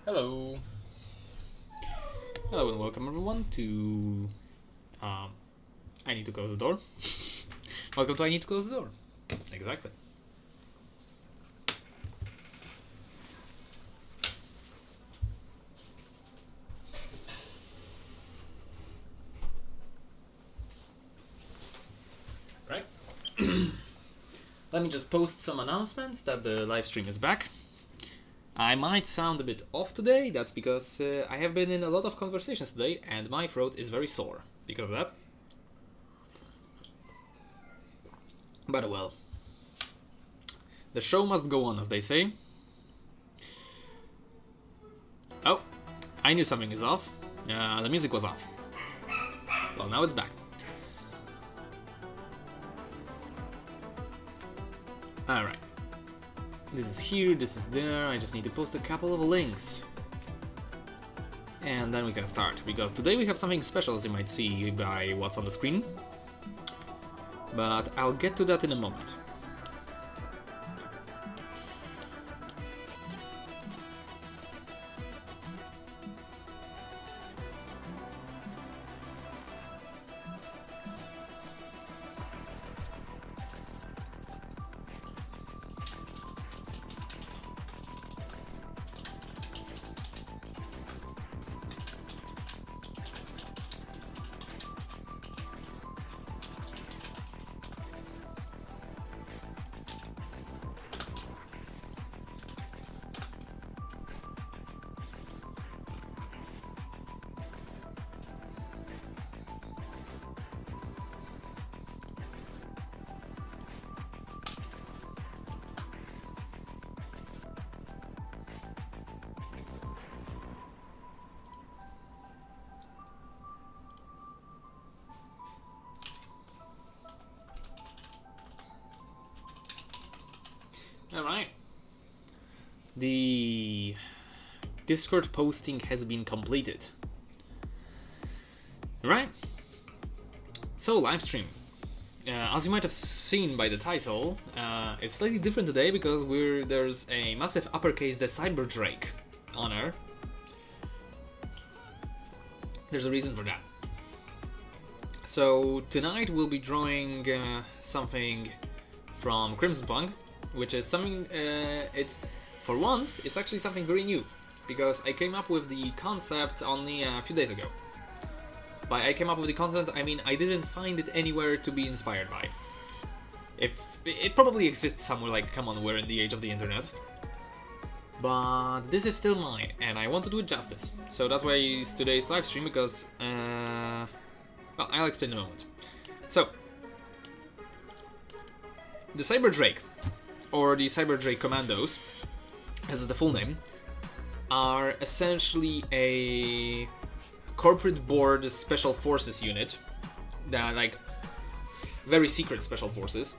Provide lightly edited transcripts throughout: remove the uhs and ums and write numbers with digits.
Hello. Hello and welcome everyone to I need to close the door. Welcome to I need to close the door. Exactly. Right. Let me just post some announcements that the live stream is back. I might sound a bit off today, that's because I have been in a lot of conversations today and my throat is very sore because of that. But well, the show must go on, as they say. Oh, I knew something is off. The music was off. Well, now it's back. Alright. This is here, this is there, I just need to post a couple of links. And then we can start, because today we have something special, as you might see by what's on the screen. But I'll get to that in a moment. Alright. The Discord posting has been completed. Alright. So, livestream. As you might have seen by the title, it's slightly different today because there's a massive uppercase the Cyber Drake on her. There's a reason for that. So tonight we'll be drawing something from Crimson Punk, which is something, for once, it's actually something very new, because I came up with the concept only a few days ago. By I came up with the concept, I mean I didn't find it anywhere to be inspired by. If it probably exists somewhere, like, come on, we're in the age of the internet. But this is still mine, and I want to do it justice. So that's why it's today's live stream, because, well, I'll explain in a moment. So, the Cyber Drake, or the Cyber Drake Commandos, as is the full name, are essentially a corporate board special forces unit that, like, very secret special forces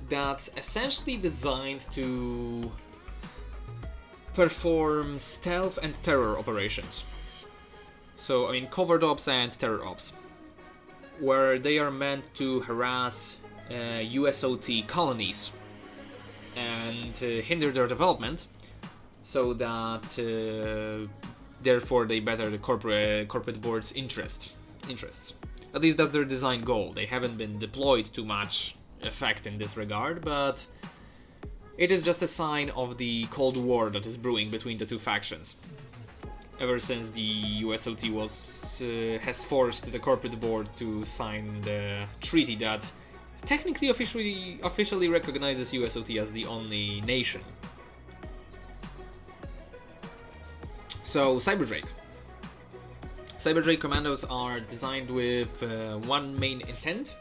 that's essentially designed to perform stealth and terror operations. So, I mean, covert ops and terror ops, where they are meant to harass USOT colonies and hinder their development, so that therefore they better the corporate board's interests. At least that's their design goal. They haven't been deployed to much effect in this regard, but it is just a sign of the Cold War that is brewing between the two factions. Ever since the USOT has forced the corporate board to sign the treaty that technically officially recognizes USOT as the only nation. So, Cyber Drake. Cyber Drake Commandos are designed with one main intent,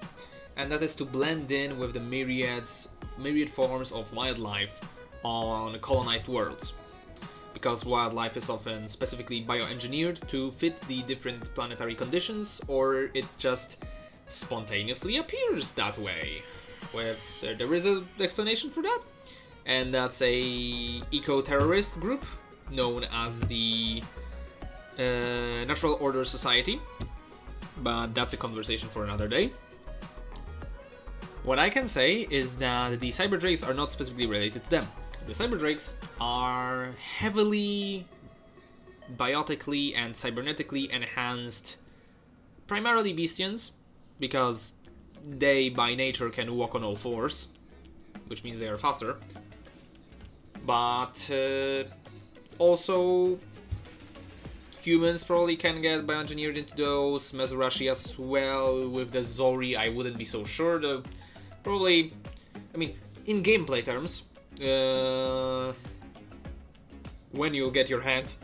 and that is to blend in with the myriad forms of wildlife on colonized worlds. Because wildlife is often specifically bioengineered to fit the different planetary conditions, or it just spontaneously appears that way. There is an explanation for that, and that's a eco-terrorist group known as the Natural Order Society, but that's a conversation for another day. What I can say is that the Cyber Drakes are not specifically related to them. The Cyber Drakes are heavily biotically and cybernetically enhanced, primarily Beastians, because they by nature can walk on all fours, which means they are faster. But also humans probably can get bioengineered into those, Mezurashi as well. With the Zori, I wouldn't be so sure, though. Probably, I mean, in gameplay terms, when you'll get your hands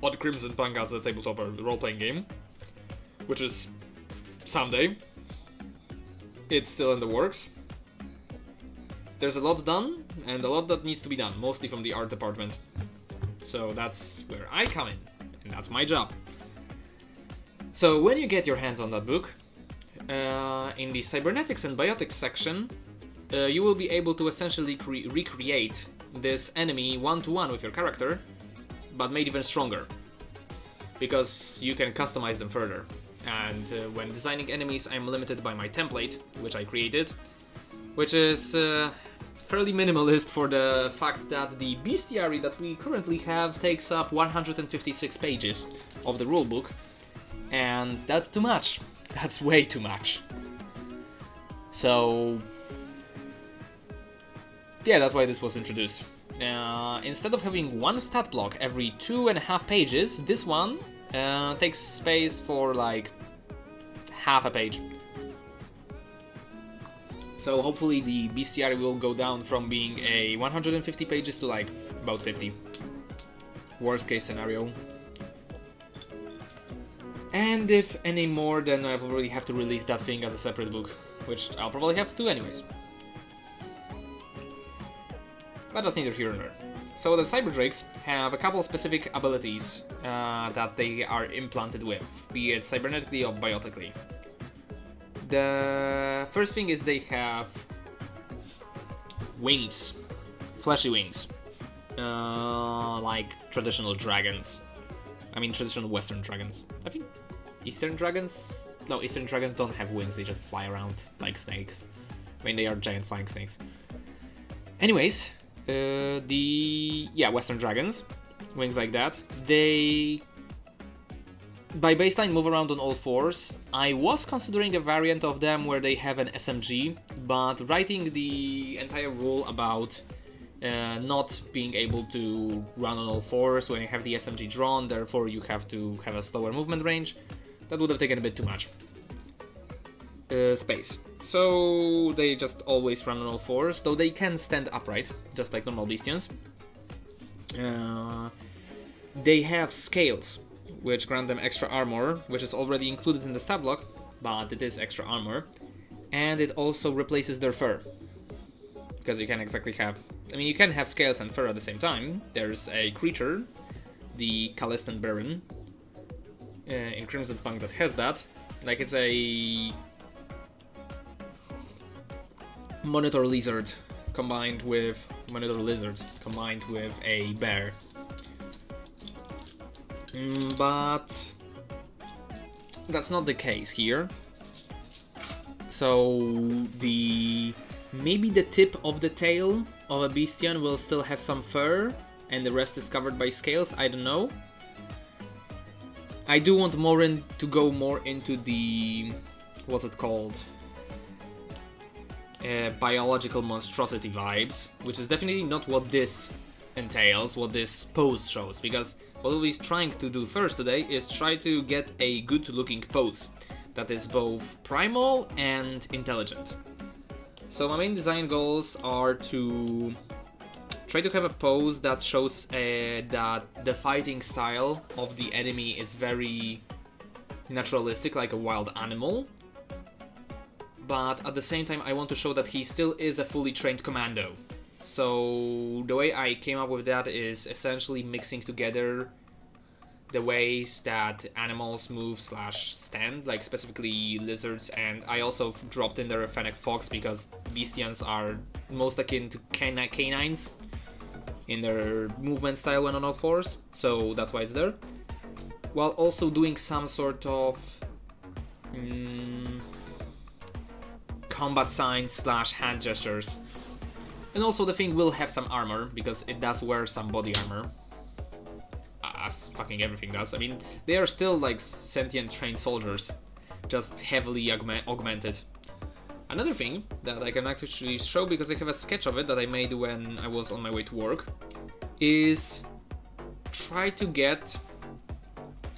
on Crimson Punk as a tabletop role-playing game, which is someday, it's still in the works. There's a lot done, and a lot that needs to be done, mostly from the art department. So that's where I come in, and that's my job. So when you get your hands on that book, in the cybernetics and biotics section, you will be able to essentially recreate this enemy one-to-one with your character, but made even stronger, because you can customize them further. And when designing enemies, I'm limited by my template, which I created, which is fairly minimalist for the fact that the bestiary that we currently have takes up 156 pages of the rulebook, and that's too much. That's way too much. So yeah, that's why this was introduced. Instead of having one stat block every 2.5 pages, this one takes space for like half a page. So hopefully the bestiary will go down from being a 150 pages to like about 50. Worst case scenario. And if any more, then I will really have to release that thing as a separate book, which I'll probably have to do anyways. But that's neither here nor there. So the Cyberdrakes have a couple specific abilities that they are implanted with, be it cybernetically or biotically. The first thing is they have wings, fleshy wings, like traditional dragons. I mean traditional Western dragons. I think Eastern dragons? No, Eastern dragons don't have wings, they just fly around like snakes. I mean, they are giant flying snakes. Anyways, Western dragons, wings like that, they by baseline move around on all fours. I was considering a variant of them where they have an SMG, but writing the entire rule about not being able to run on all fours when you have the SMG drawn, therefore you have to have a slower movement range, that would have taken a bit too much space. So they just always run on all fours, though they can stand upright, just like normal Beastians. They have scales, which grant them extra armor, which is already included in the stat block, but it is extra armor. And it also replaces their fur, because you can't exactly have... I mean, you can have scales and fur at the same time. There's a creature, the Callistan Baron, in Crimson Punk that has that. Like, it's a monitor lizard combined with a bear. But that's not the case here. So maybe the tip of the tail of a Beastian will still have some fur and the rest is covered by scales, I don't know. I do want to go more into the, what's it called, biological monstrosity vibes, which is definitely not what this entails, what this pose shows, because what we'll be trying to do first today is try to get a good looking pose that is both primal and intelligent. So my main design goals are to try to have a pose that shows that the fighting style of the enemy is very naturalistic, like a wild animal, but at the same time I want to show that he still is a fully trained commando. So the way I came up with that is essentially mixing together the ways that animals move / stand, like specifically lizards, and I also dropped in there a Fennec Fox because Beastians are most akin to canines in their movement style when on all fours, so that's why it's there. While also doing some sort of combat signs / hand gestures. And also the thing will have some armor, because it does wear some body armor. as fucking everything does. I mean, they are still like sentient trained soldiers, just heavily augmented. Another thing that I can actually show, because I have a sketch of it that I made when I was on my way to work, is try to get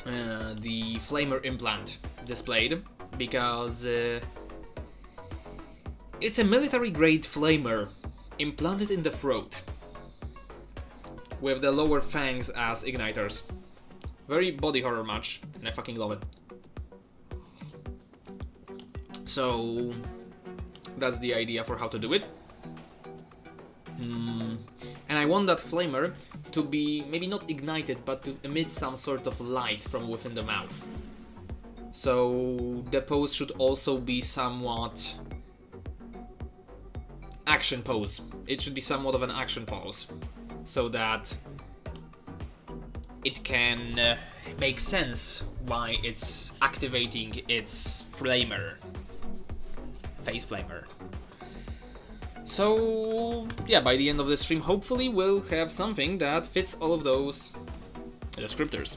the flamer implant displayed, because it's a military grade flamer implanted in the throat with the lower fangs as igniters. Very body horror match, and I fucking love it. So that's the idea for how to do it. And I want that flamer to be maybe not ignited, but to emit some sort of light from within the mouth. So the pose should also be somewhat action pose. It should be somewhat of an action pose, so that it can make sense why it's activating its flamer, face flamer. So yeah, by the end of the stream, hopefully we'll have something that fits all of those descriptors.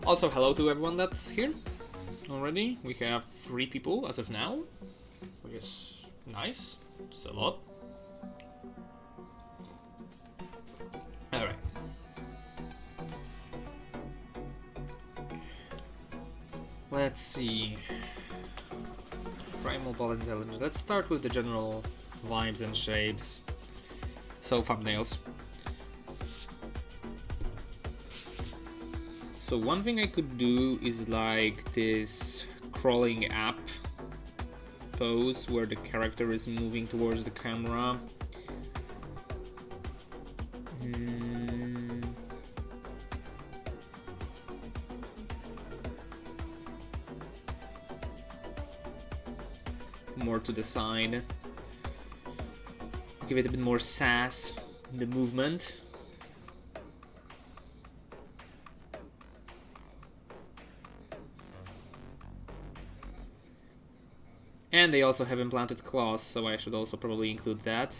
Also, hello to everyone that's here already. We have 3 people as of now, which is nice. It's a lot. Alright. Let's see. Primal ball intelligence. Let's start with the general vibes and shapes. So, thumbnails. So one thing I could do is like this crawling up pose where the character is moving towards the camera. More to the side. Give it a bit more sass in the movement. And they also have implanted claws, so I should also probably include that.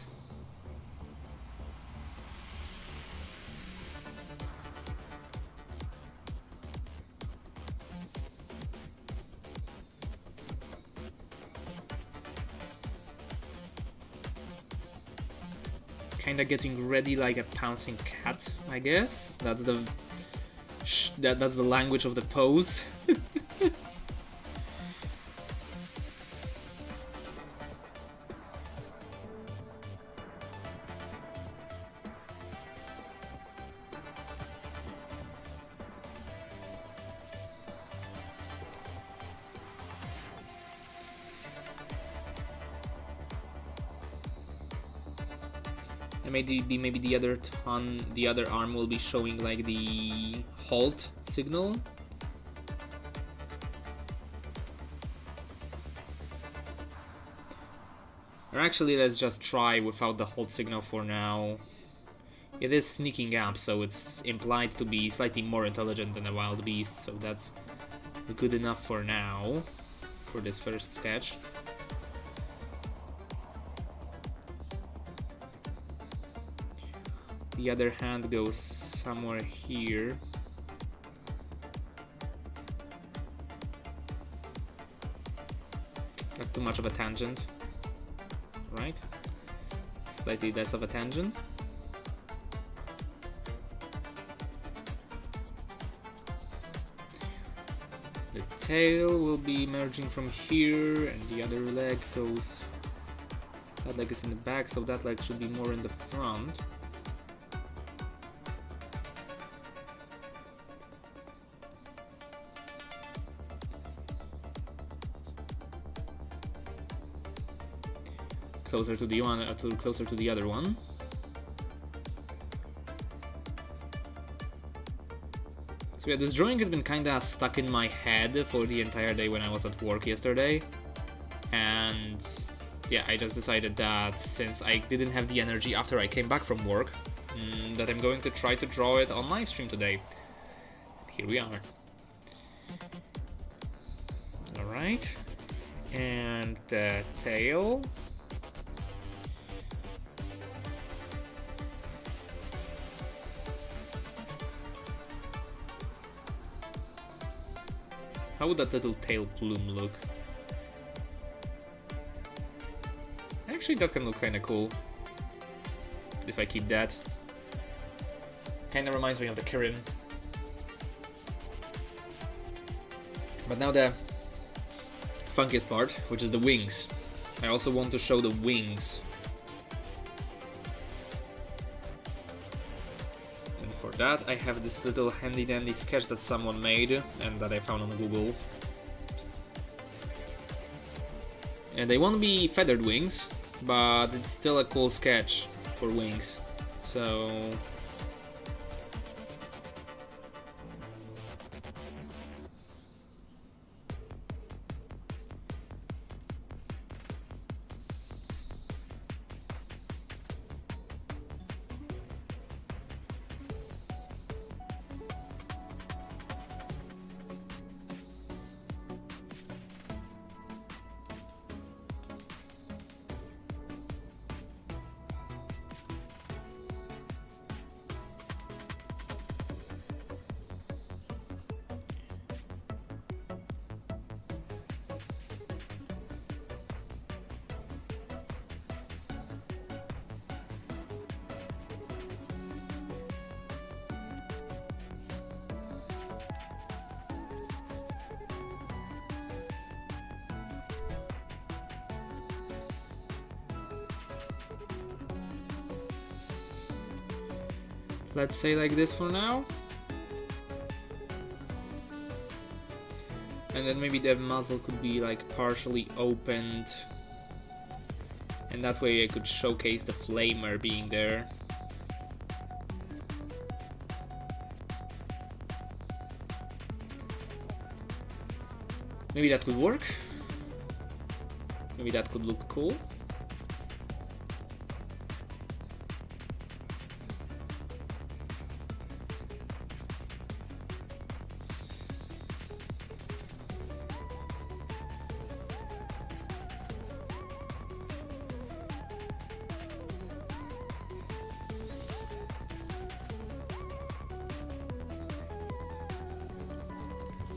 Kinda getting ready like a pouncing cat, I guess. That's the that's the language of the pose. Maybe the other arm will be showing like the halt signal. Or actually, let's just try without the halt signal for now. It is sneaking up, so it's implied to be slightly more intelligent than a wild beast, so that's good enough for now, for this first sketch. The other hand goes somewhere here. Not too much of a tangent, right? Slightly less of a tangent. The tail will be emerging from here, and the other leg goes... That leg is in the back, so that leg should be more in the front. Closer to the one, closer to the other one. So yeah, this drawing has been kinda stuck in my head for the entire day when I was at work yesterday, and yeah, I just decided that since I didn't have the energy after I came back from work, that I'm going to try to draw it on live stream today. Here we are. Alright, and the tail. How would that little tail plume look? Actually, that can look kinda cool. If I keep that. Kinda reminds me of the Kirin. But now the funkiest part, which is the wings. I also want to show the wings. And for that I have this little handy dandy sketch that someone made and that I found on Google. And they won't be feathered wings, but it's still a cool sketch for wings. So let's say like this for now. And then maybe the muzzle could be like partially opened. And that way I could showcase the flamer being there. Maybe that could work. Maybe that could look cool.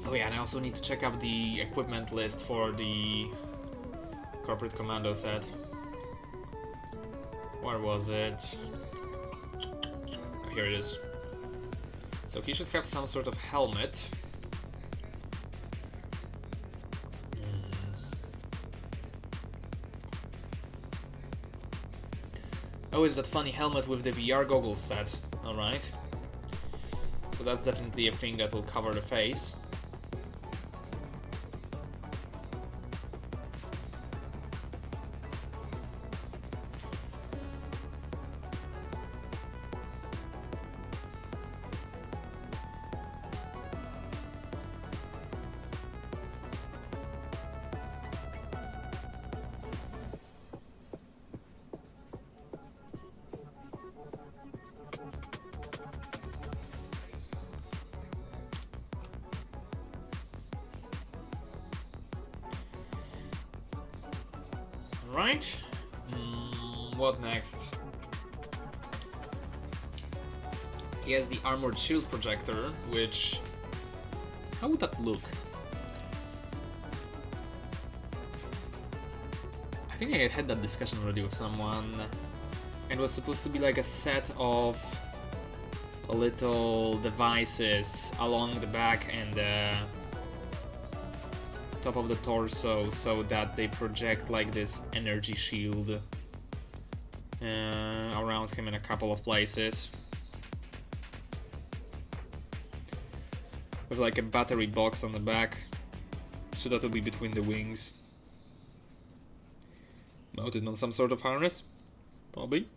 Oh yeah, and I also need to check out the equipment list for the Corporate Commando set. Where was it? Oh, here it is. So he should have some sort of helmet. Oh, it's that funny helmet with the VR goggles set. Alright. So that's definitely a thing that will cover the face. Right. What next? He has the armored shield projector, which... how would that look? I think I had that discussion already with someone. It was supposed to be like a set of little devices along the back and the top of the torso, so that they project like this energy shield around him in a couple of places, with like a battery box on the back, so that will be between the wings, mounted on some sort of harness, probably.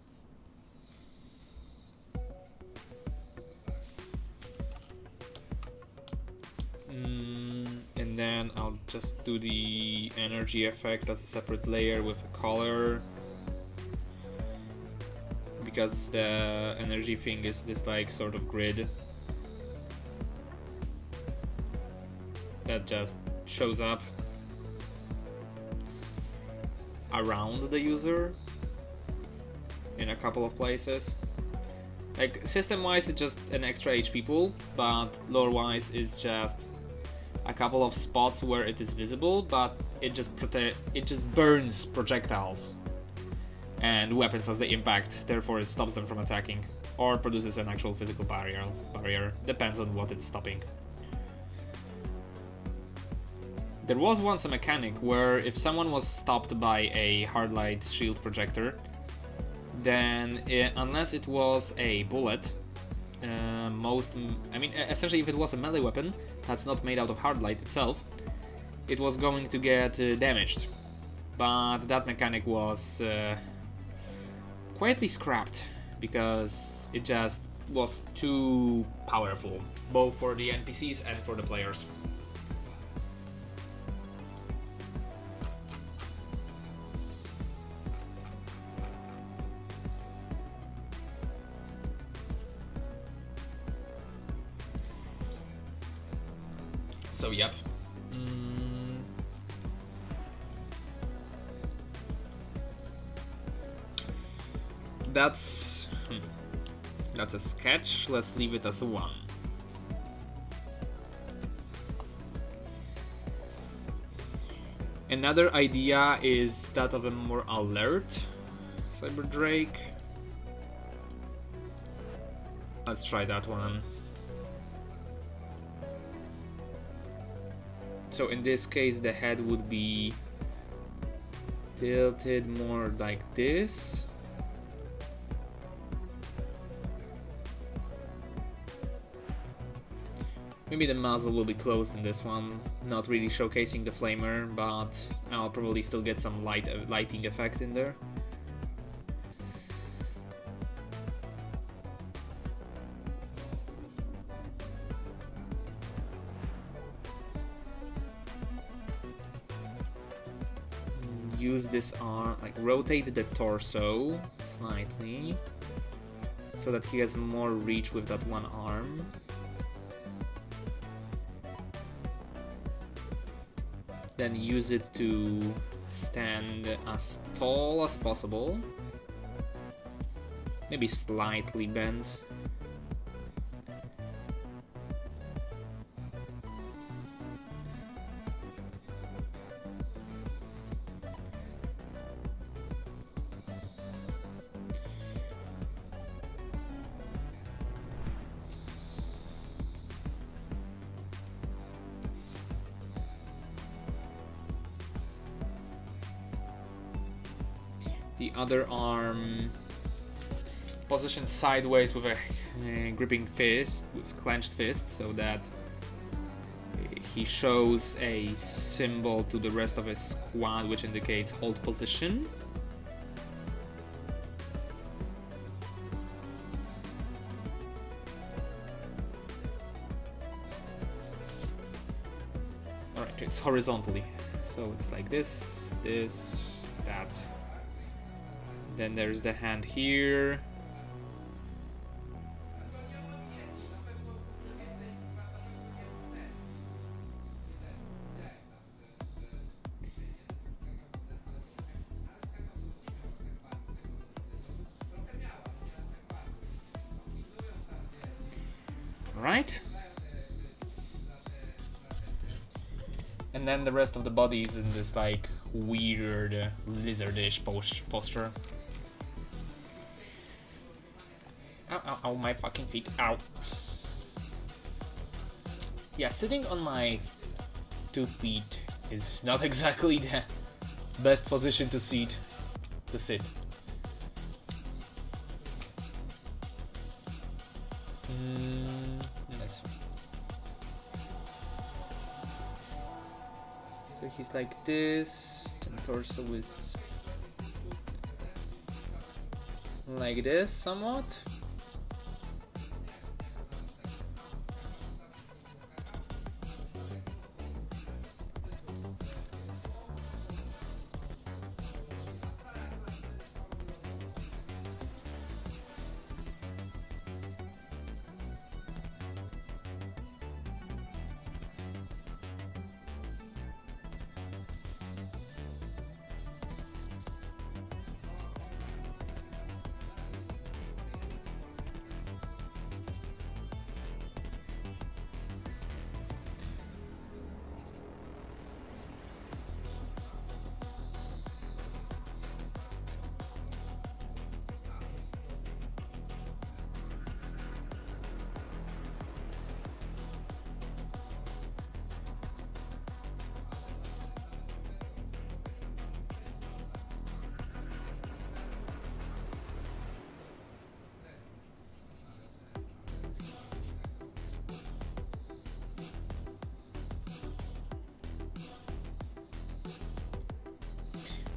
And then I'll just do the energy effect as a separate layer with a color, because the energy thing is this like sort of grid that just shows up around the user in a couple of places. Like system wise it's just an extra HP pool, but lore wise it's just a couple of spots where it is visible, but it just burns projectiles and weapons as they impact, therefore it stops them from attacking, or produces an actual physical barrier, depends on what it's stopping. There was once a mechanic where if someone was stopped by a hardlight shield projector, then unless it was a bullet, essentially if it was a melee weapon that's not made out of hardlight itself, it was going to get damaged. But that mechanic was quietly scrapped because it just was too powerful, both for the NPCs and for the players. So yep. That's a sketch. Let's leave it as a 1. Another idea is that of a more alert Cyber Drake. Let's try that one. So in this case the head would be tilted more like this. Maybe the muzzle will be closed in this one, not really showcasing the flamer, but I'll probably still get some lighting effect in there. Use this arm, like rotate the torso slightly so that he has more reach with that one arm. Then use it to stand as tall as possible, maybe slightly bent. The other arm positioned sideways with a gripping fist, with clenched fist, so that he shows a symbol to the rest of his squad which indicates hold position. Alright, it's horizontally, so it's like this, that. Then there's the hand here. Right. And then the rest of the body is in this like weird lizardish posture. Ow, ow, ow, my fucking feet, ow. Yeah, sitting on my 2 feet is not exactly the best position to sit. Let's see. So he's like this, and torso is like this somewhat.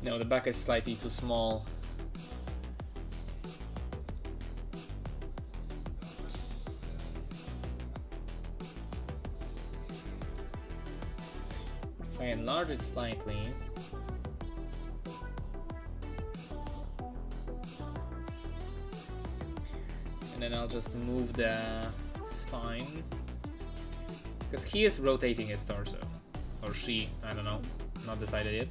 No, the back is slightly too small. I enlarge it slightly. And then I'll just move the spine. Because he is rotating his torso. Or she, I don't know. Not decided yet.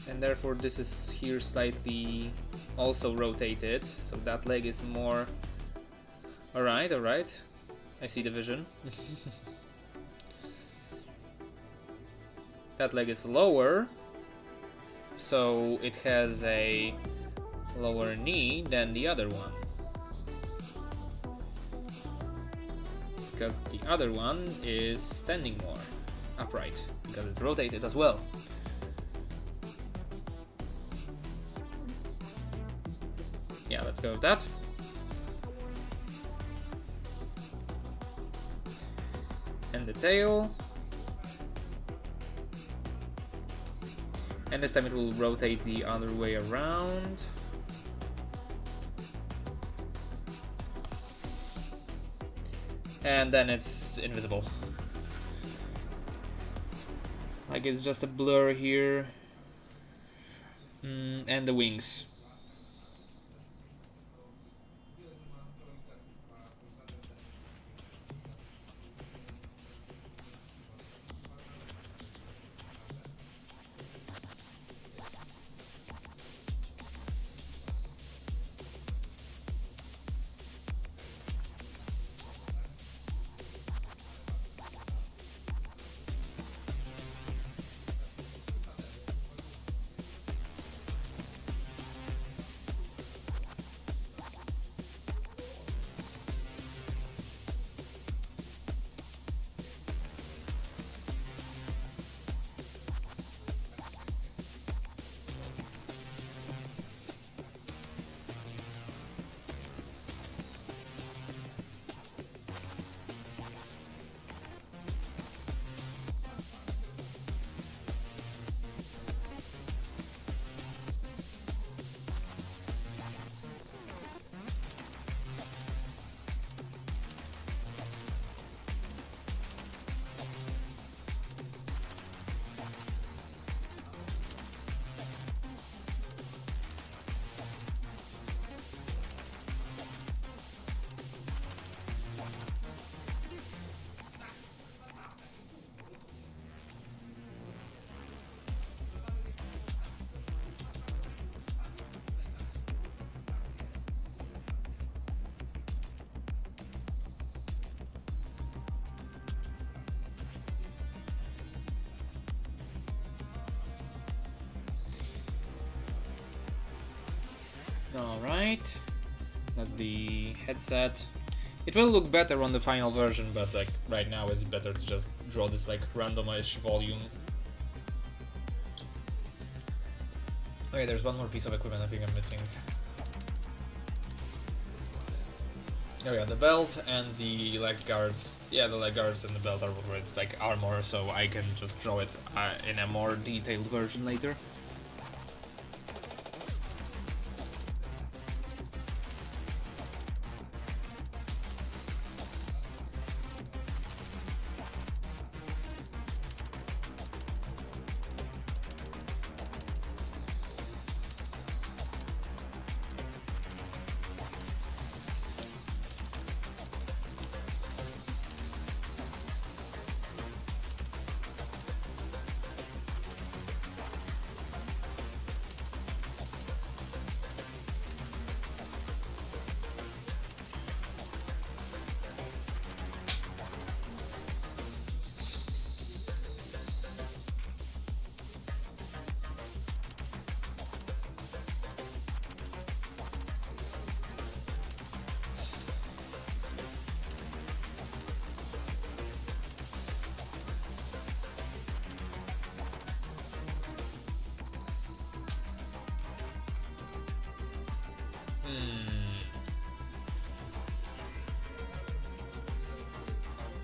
And therefore this is here slightly also rotated, so that leg is more... Alright, I see the vision. That leg is lower, so it has a lower knee than the other one. Because the other one is standing more upright, because it's rotated as well. Yeah, let's go with that. And the tail. And this time it will rotate the other way around. And then it's invisible. Like it's just a blur here. And the wings. Alright, that's the headset. It will look better on the final version, but like right now it's better to just draw this like randomish volume. Okay, there's one more piece of equipment I think I'm missing. Oh yeah, the belt and the leg guards. Yeah, the leg guards and the belt are where it's like armor, so I can just draw it in a more detailed version later.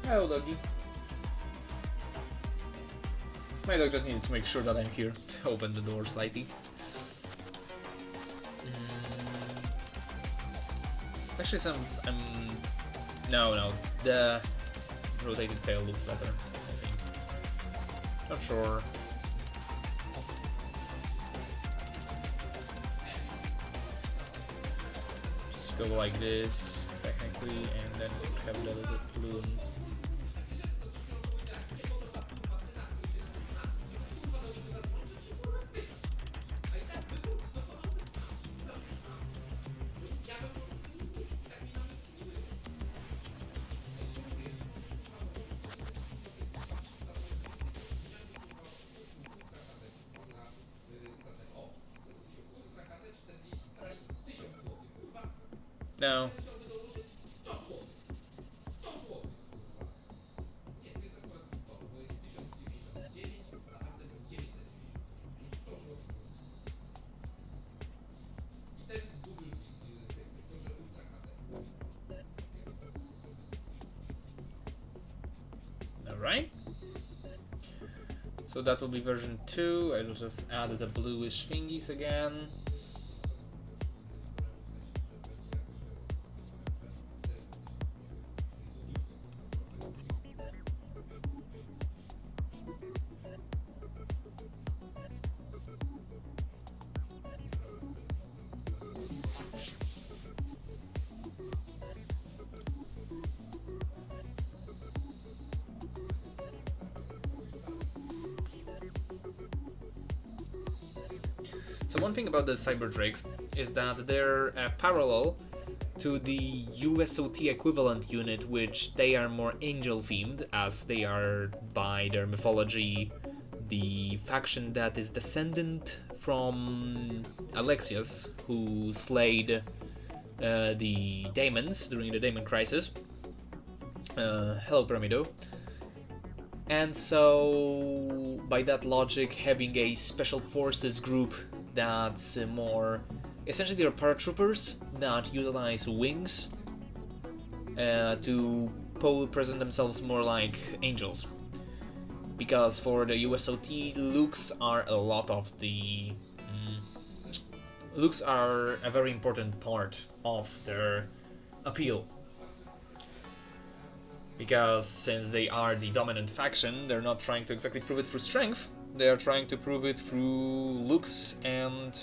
Hello, doggy. My dog just needed to make sure that I'm here. Open the door slightly. Actually, no, the rotated tail looks better, I think. Not sure. Just go like this, technically, and then have the little plume. No. Alright. So that will be version 2. I will just add the bluish thingies again. So one thing about the Cyber Drakes is that they're parallel to the USOT equivalent unit, which they are more angel themed, as they are by their mythology the faction that is descendant from Alexius, who slayed the Daemons during the Daemon Crisis. Hello, Pyramido. And so, by that logic, having a special forces group that's more... Essentially, they're paratroopers that utilize wings to present themselves more like angels. Because for the USOT, looks are a lot of the... looks are a very important part of their appeal. Because since they are the dominant faction, they're not trying to exactly prove it through strength, they are trying to prove it through looks and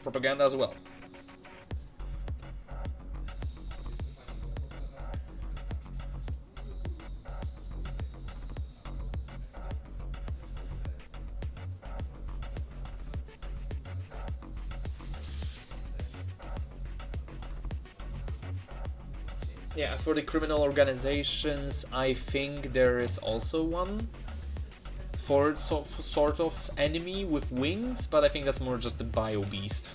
propaganda as well. Yeah, as for the criminal organizations, I think there is also one for sort of enemy with wings, but I think that's more just a bio beast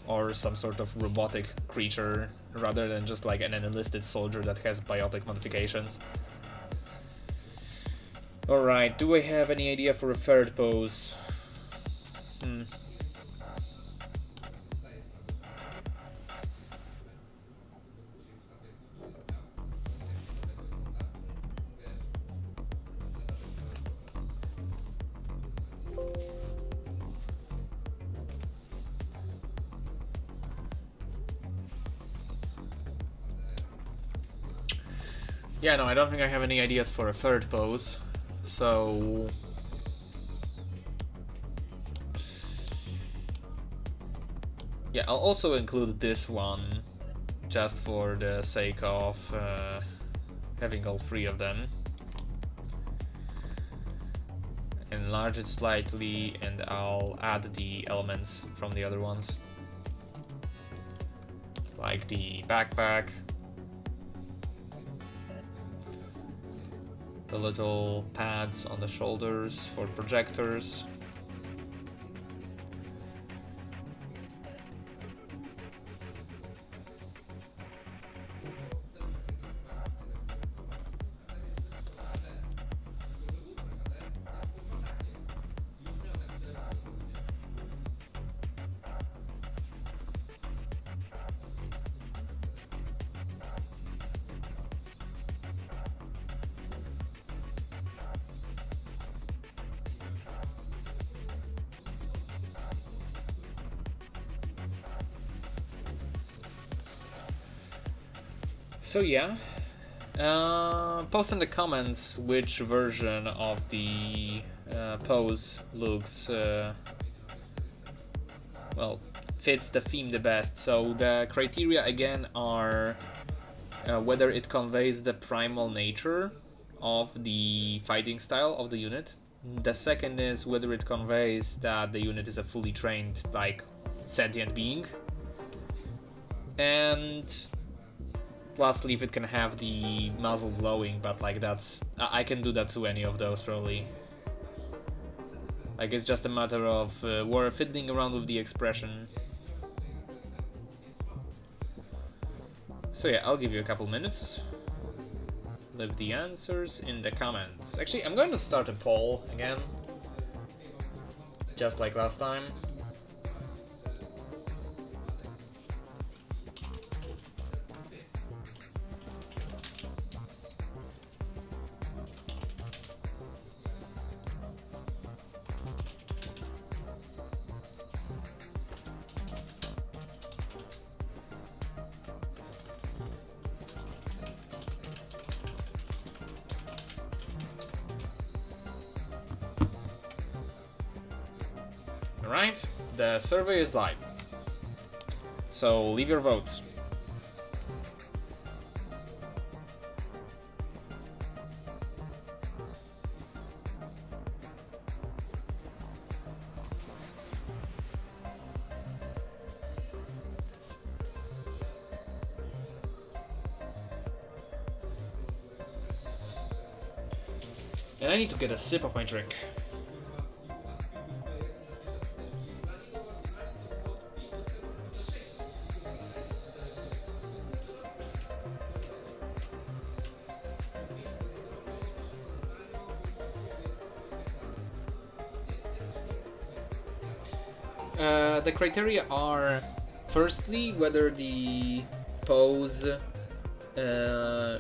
or some sort of robotic creature rather than just like an enlisted soldier that has biotic modifications. Alright, do I have any idea for a third pose? Yeah, no, I don't think I have any ideas for a third pose, so... Yeah, I'll also include this one, just for the sake of having all three of them. Enlarge it slightly, and I'll add the elements from the other ones. Like the backpack. The little pads on the shoulders for projectors. So yeah, post in the comments which version of the pose looks well, fits the theme the best. So the criteria again are whether it conveys the primal nature of the fighting style of the unit. The second is whether it conveys that the unit is a fully trained, like, sentient being. And lastly, if it can have the muzzle glowing, but like I can do that to any of those probably. Like, it's just a matter of we're fiddling around with the expression. So yeah, I'll give you a couple minutes. Leave the answers in the comments. Actually, I'm going to start a poll again, just like last time. Alright, the survey is live. So leave your votes. And I need to get a sip of my drink. The criteria are, firstly, whether the pose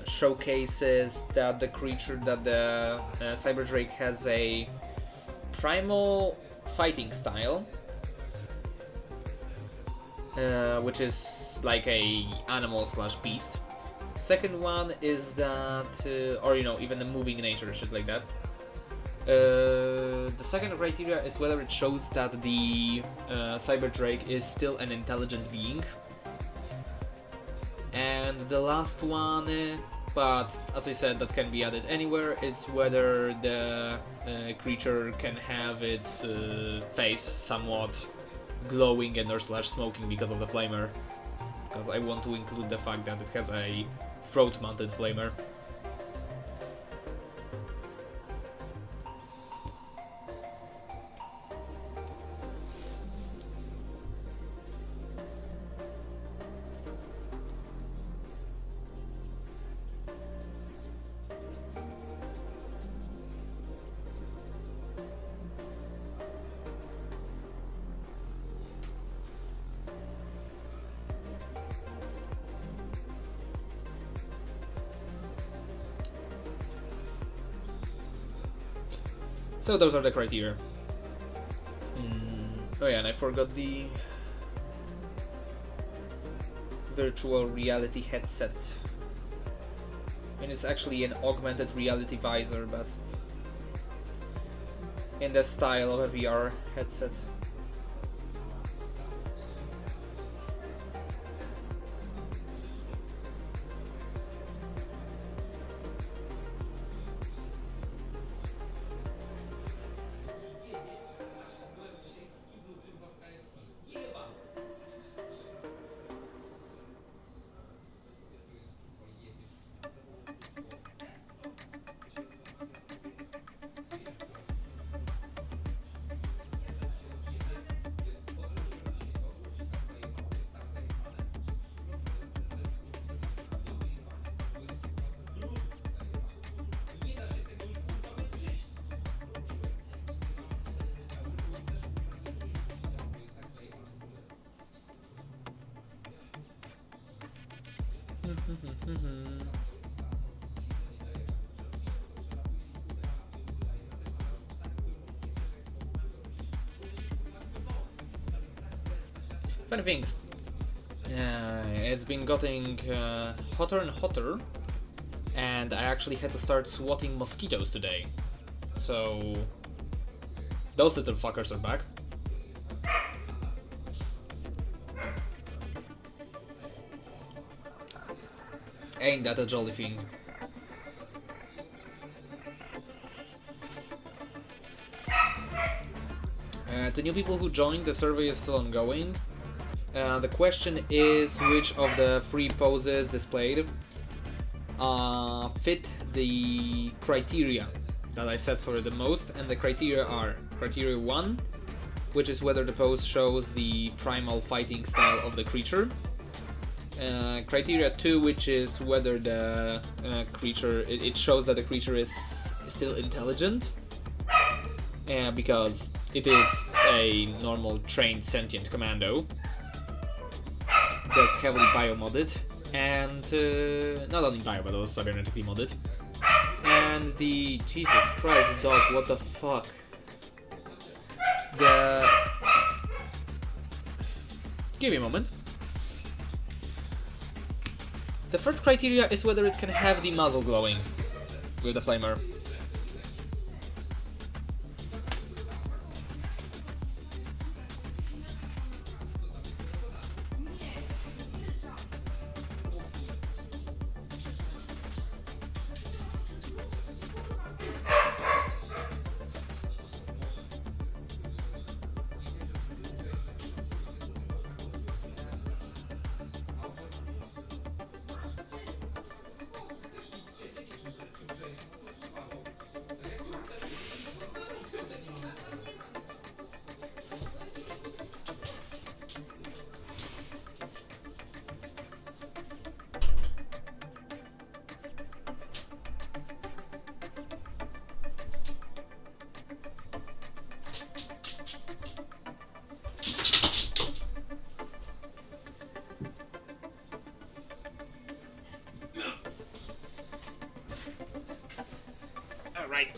showcases that the creature, that the Cyber Drake has a primal fighting style, which is like a animal slash beast. Second one is that, or even the moving nature, shit like that. The second criteria is whether it shows that the Cyber Drake is still an intelligent being. And the last one, but as I said, that can be added anywhere, is whether the creature can have its face somewhat glowing and or slash smoking because of the flamer. Because I want to include the fact that it has a throat-mounted flamer. So those are the criteria. Oh yeah, and I forgot the virtual reality headset. I mean, it's actually an augmented reality visor, but in the style of a VR headset. Funny things. It's been getting hotter and hotter, and I actually had to start swatting mosquitoes today. So those little fuckers are back. Ain't that a jolly thing? To new people who joined, the survey is still ongoing. The question is which of the 3 poses displayed fit the criteria that I set for the most, and the criteria are: criteria 1, which is whether the pose shows the primal fighting style of the creature; criteria 2, which is whether the creature, it shows that the creature is still intelligent, because it is a normal trained sentient commando, just heavily bio-modded, and not only bio but also cybernetically modded. And the Jesus Christ dog, what the fuck? Give me a moment. The first criteria is whether it can have the muzzle glowing with the flamer. Alright,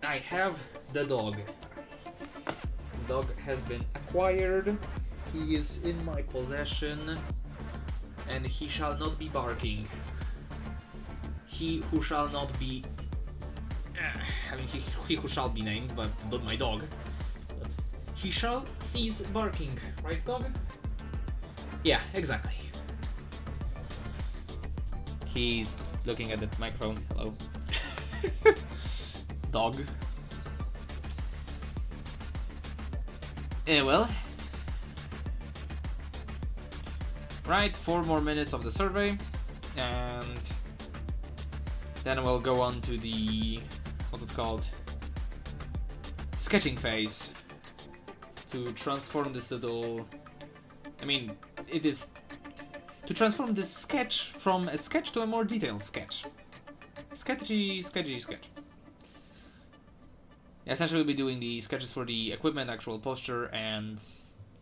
I have the dog. The dog has been acquired. He is in my possession, and he shall not be barking. He who shall not be... I mean, he who shall be named, but not my dog. But he shall cease barking, right, dog? Yeah, exactly. He's looking at the microphone. Hello. Dog. Well. Right, 4 more minutes of the survey, and then we'll go on to the, what's it called? Sketching phase. To transform this little... I mean, it is... To transform this sketch from a sketch to a more detailed sketch. Sketchy sketch. Essentially, we'll be doing the sketches for the equipment, actual posture, and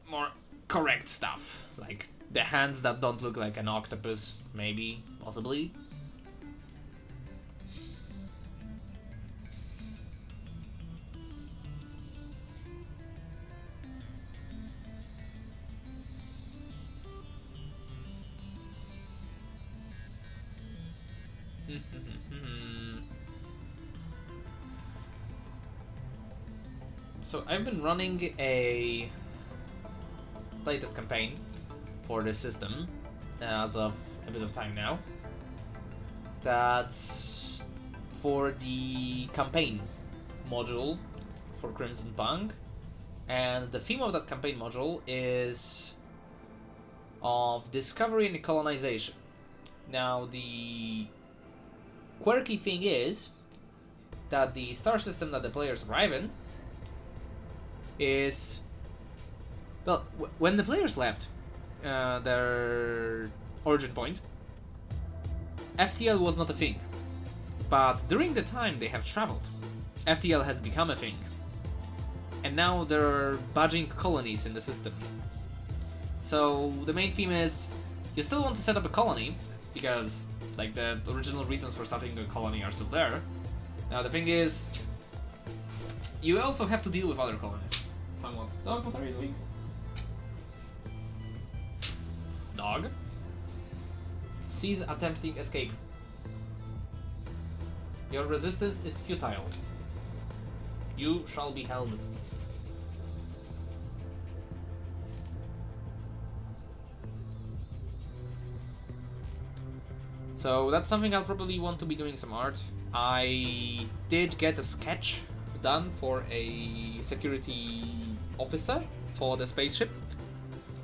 more correct stuff. Like the hands that don't look like an octopus, maybe, possibly. So I've been running a playtest campaign for this system as of a bit of time now. That's for the campaign module for Crimson Punk, and the theme of that campaign module is of discovery and colonization. Now the quirky thing is that the star system that the players arrive in is, well, when the players left their origin point, FTL was not a thing. But during the time they have traveled, FTL has become a thing. And now there are budging colonies in the system. So the main theme is, you still want to set up a colony, because like the original reasons for starting a colony are still there. Now the thing is, you also have to deal with other colonies. Somewhat. Dog, what are you doing? dog. Cease attempting escape. Your resistance is futile. You shall be held. So that's something I'll probably want to be doing some art. I did get a sketch done for a security officer for the spaceship,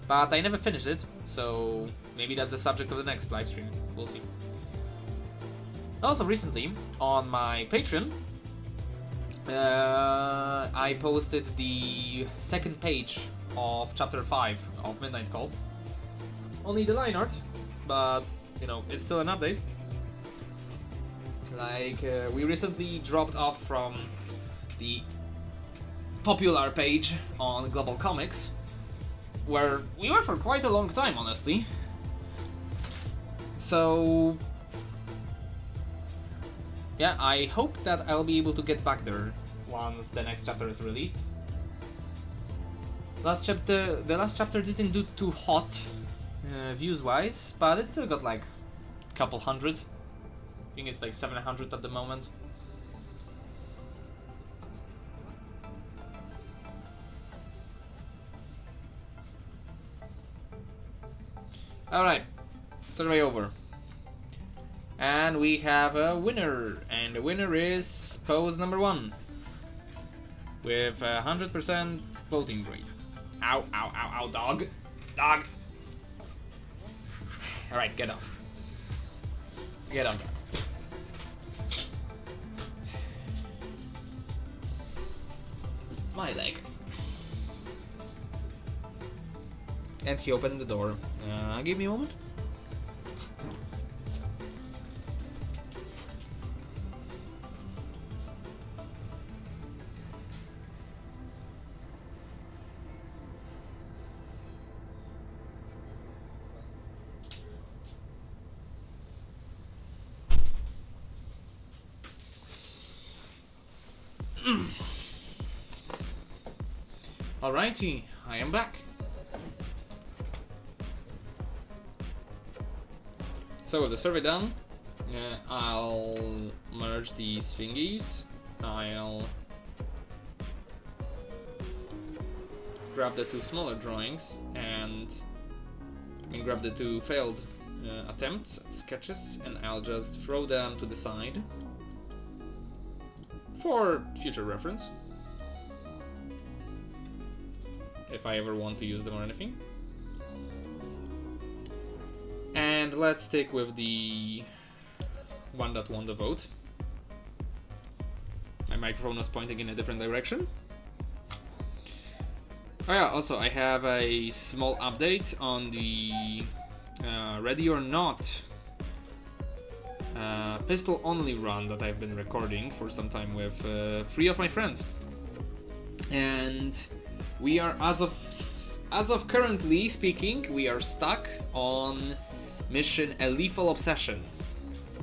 but I never finished it, so maybe that's the subject of the next live stream. We'll see. Also recently, on my Patreon, I posted the second page of chapter 5 of Midnight Call. Only the line art, but you know, it's still an update. Like, we recently dropped off from the popular page on Global Comics, where we were for quite a long time, honestly. So, yeah, I hope that I'll be able to get back there once the next chapter is released. The last chapter didn't do too hot views-wise, but it still got like a couple hundred. I think it's like 700 at the moment. Alright, survey over. And we have a winner, and the winner is pose number 1 with 100% voting rate. Ow, ow, ow, ow, dog. Dog. Alright, get off. Get on, dog. My leg. And he opened the door. Give me a moment. Alrighty, I am back. So with the survey done, I'll merge these thingies. I'll grab the 2 smaller drawings and grab the 2 failed attempts at sketches, and I'll just throw them to the side for future reference, if I ever want to use them or anything. And let's stick with the one that won the vote. My microphone was pointing in a different direction. Oh yeah, also I have a small update on the Ready or Not pistol only run that I've been recording for some time with 3 of my friends. And we are, as of currently speaking, we are stuck on mission A Lethal Obsession,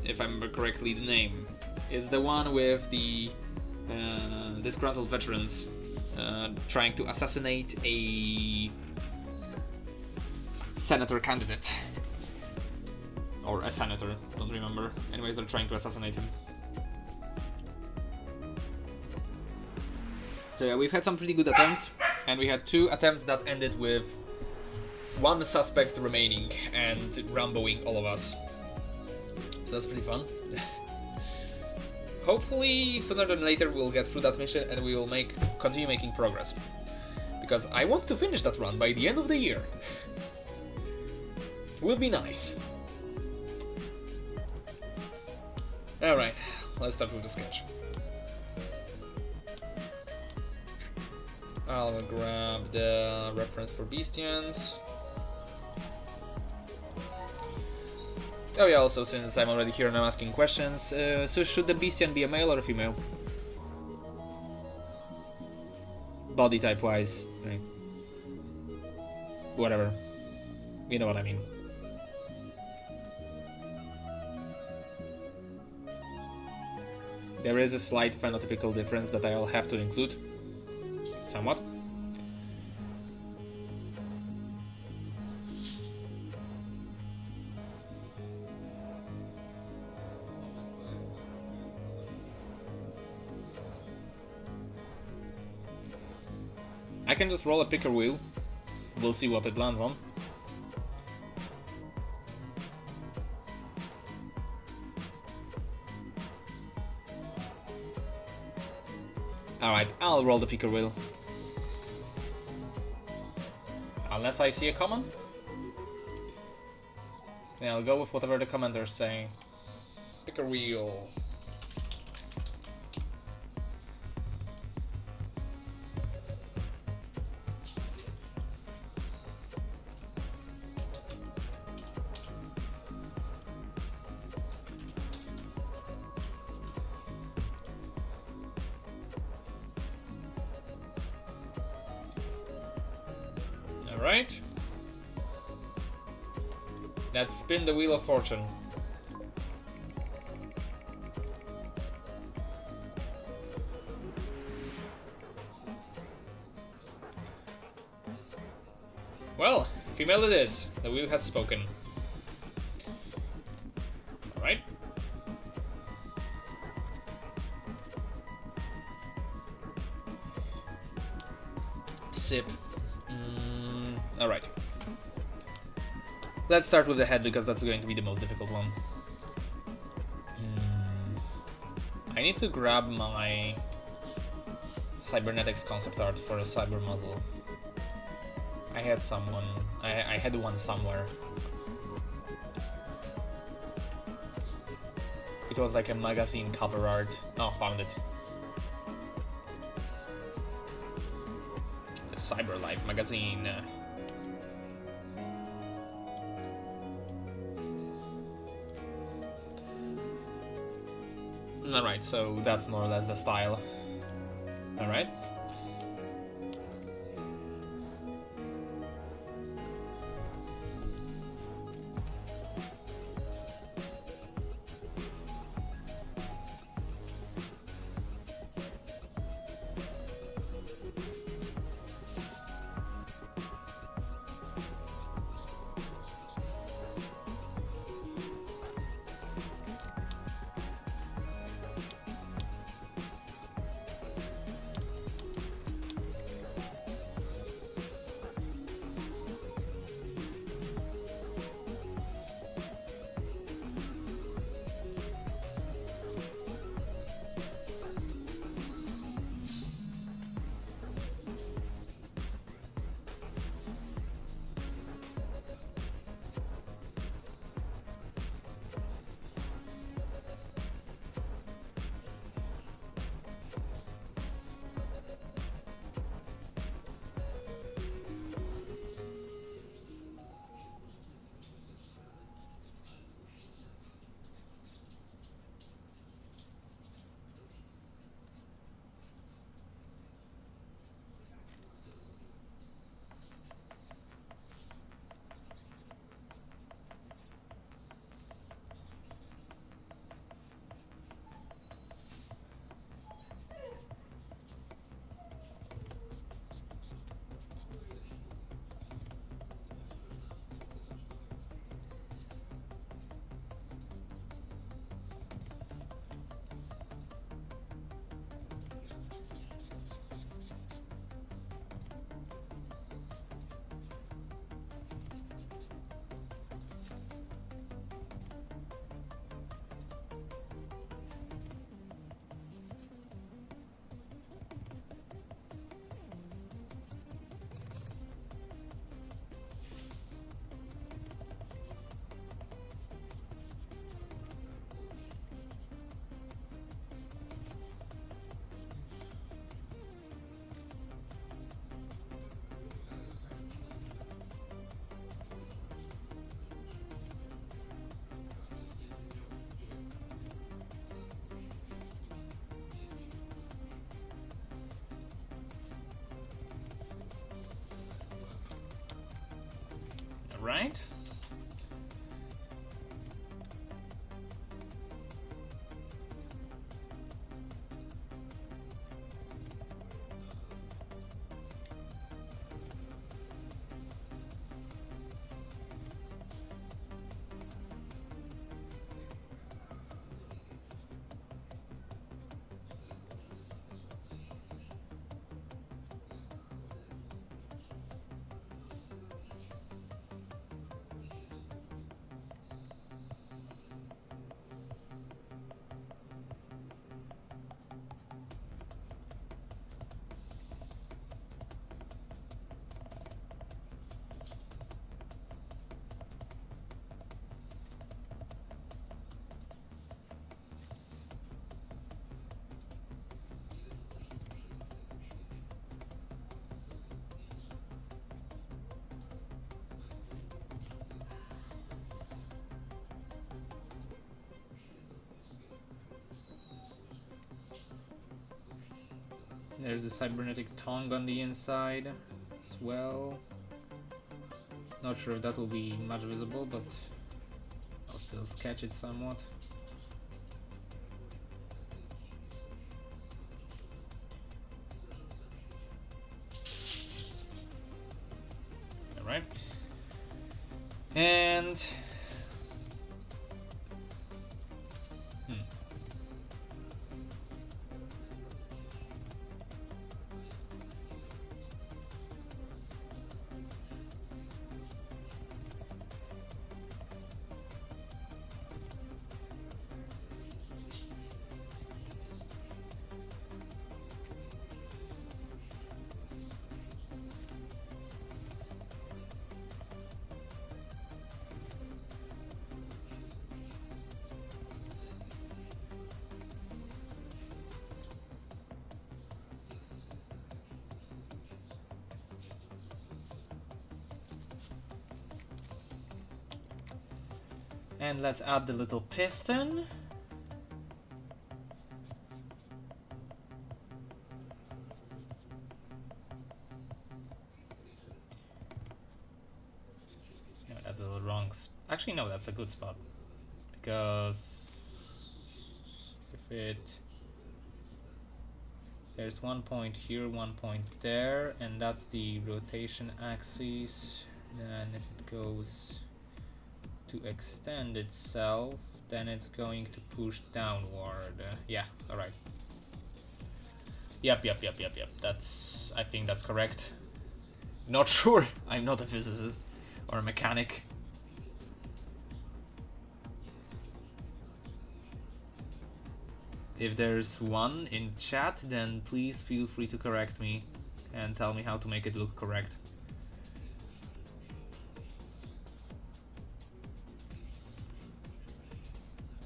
if I remember correctly the name. It's the one with the disgruntled veterans trying to assassinate a senator candidate. Or a senator, don't remember. Anyways, they're trying to assassinate him. So yeah, we've had some pretty good attempts, and we had 2 attempts that ended with 1 suspect remaining and ramboing all of us. So that's pretty fun. Hopefully sooner than later we'll get through that mission and we will continue making progress. Because I want to finish that run by the end of the year. Will be nice. Alright, let's start with the sketch. I'll grab the reference for Bestians. Oh yeah, also since I'm already here and I'm asking questions, so should the Bestian be a male or a female? Body type wise, like, whatever. You know what I mean. There is a slight phenotypical difference that I'll have to include. Somewhat. I can just roll a picker wheel. We'll see what it lands on. Alright, I'll roll the picker wheel. Unless I see a comment. Yeah, I'll go with whatever the commenters say. Picker wheel. Alright. Let's spin the Wheel of Fortune. Well, female it is. The wheel has spoken. Alright. Sip. Alright. Let's start with the head because that's going to be the most difficult one. I need to grab my cybernetics concept art for a cyber muzzle. I had one somewhere. It was like a magazine cover art. Oh, found it. The Cyber Life magazine. Alright, so that's more or less the style. Alright. Right? There's a cybernetic tongue on the inside as well. Not sure if that will be much visible, but I'll still sketch it somewhat. Alright. And let's add the little piston. No, that's a little wrong. Actually, no, that's a good spot. Because if it... There's 1 point here, 1 point there, and that's the rotation axis. Then if it goes to extend itself, then it's going to push downward. Yeah, alright. Yep. I think that's correct. Not sure. I'm not a physicist or a mechanic. If there's one in chat, then please feel free to correct me and tell me how to make it look correct.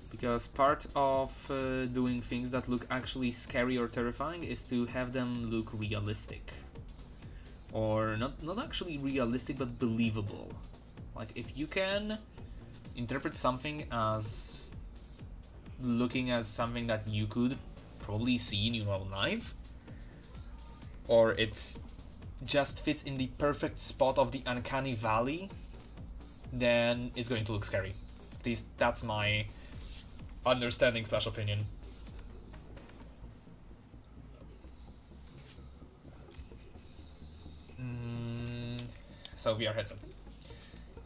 Because part of doing things that look actually scary or terrifying is to have them look realistic. Or not actually realistic, but believable. Like, if you can interpret something as looking as something that you could probably see in your own life, or it just fits in the perfect spot of the uncanny valley, then it's going to look scary. At least that's my understanding / opinion. So VR headset.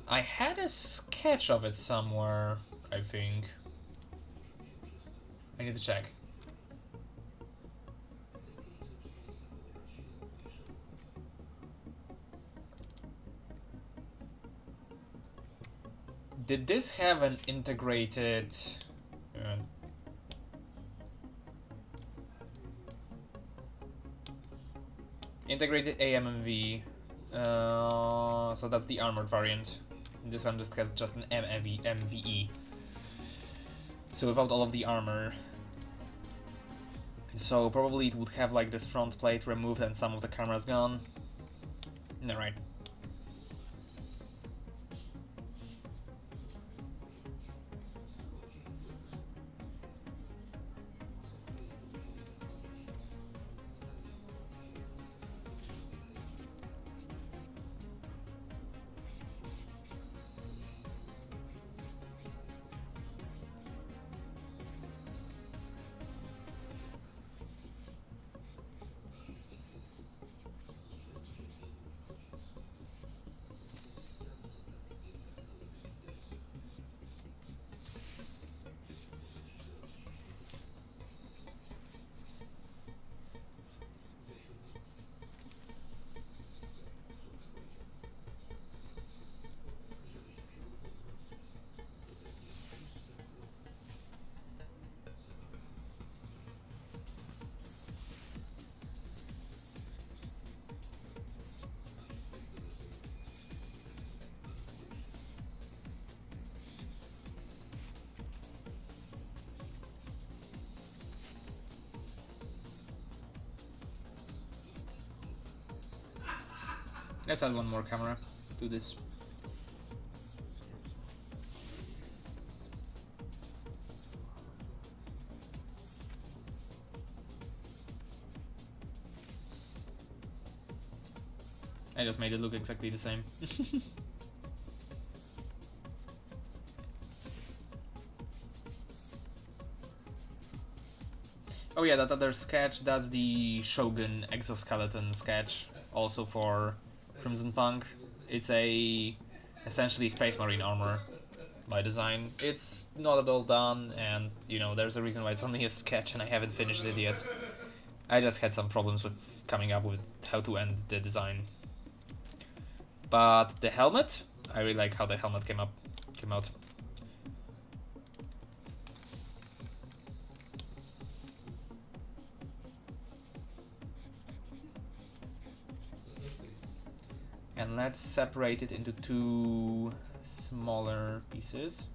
I had a sketch of it somewhere, I think. I need to check. Did this have an integrated... integrated AMMV, so that's the armored variant. This one just has just an MVE. So without all of the armor. So probably it would have like this front plate removed and some of the cameras gone. Alright. Let's add one more camera to this. I just made it look exactly the same. Oh yeah, that other sketch, that's the Shogun exoskeleton sketch, also for Crimson Punk. It's a essentially Space Marine armor by design. It's not at all done, and you know, there's a reason why it's only a sketch and I haven't finished it yet. I just had some problems with coming up with how to end the design. But the helmet, I really like how the helmet came out. And let's separate it into two smaller pieces.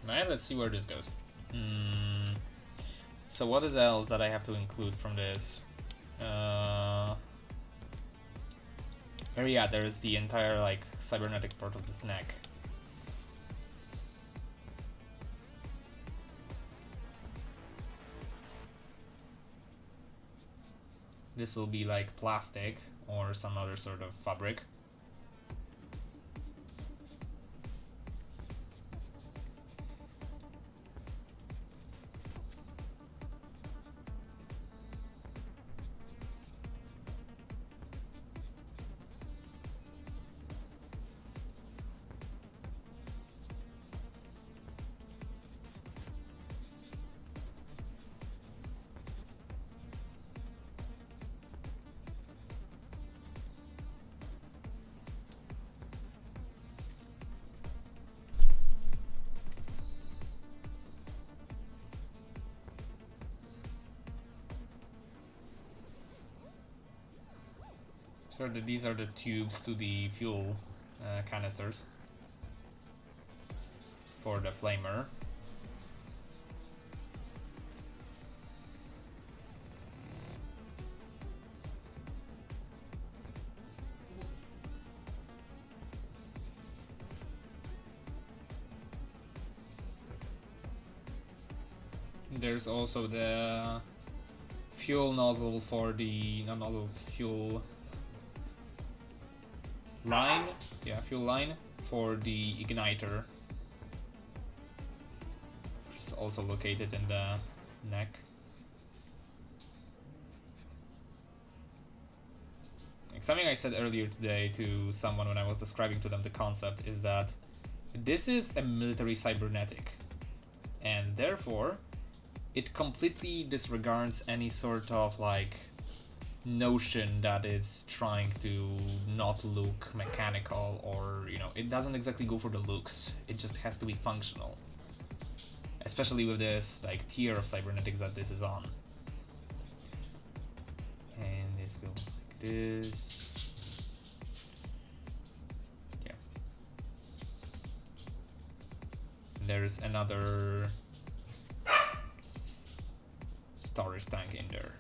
Alright, let's see where this goes. So what is else that I have to include from this? Oh yeah, there's the entire like cybernetic part of this neck. This will be like plastic or some other sort of fabric. So these are the tubes to the fuel canisters for the flamer. There's also the fuel nozzle for the fuel line, fuel line for the igniter, which is also located in the neck. Like something I said earlier today to someone when I was describing to them the concept is that this is a military cybernetic, and therefore it completely disregards any sort of like notion that it's trying to not look mechanical, or it doesn't exactly go for the looks. It just has to be functional, especially with this like tier of cybernetics that this is on. And this goes like this. Yeah. There's another storage tank in there.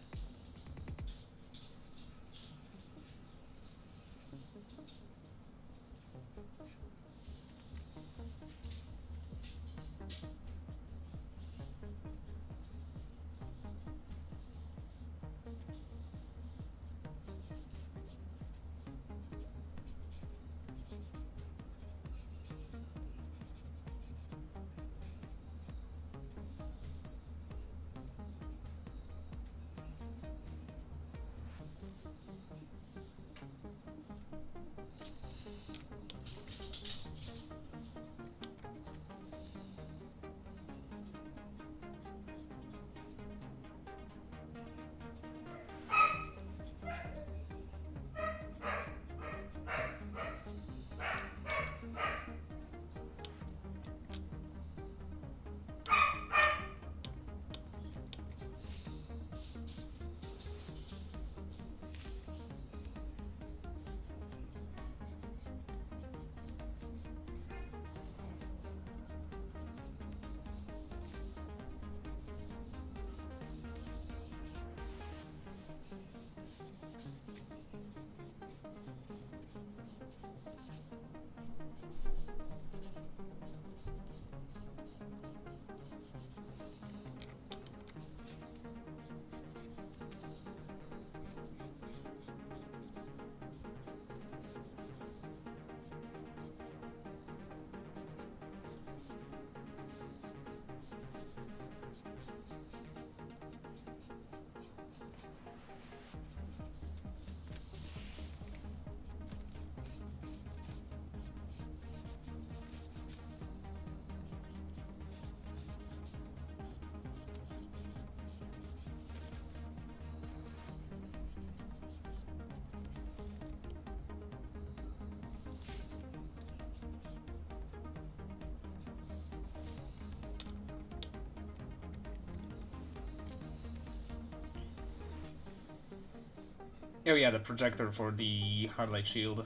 Oh yeah, the projector for the hard light shield.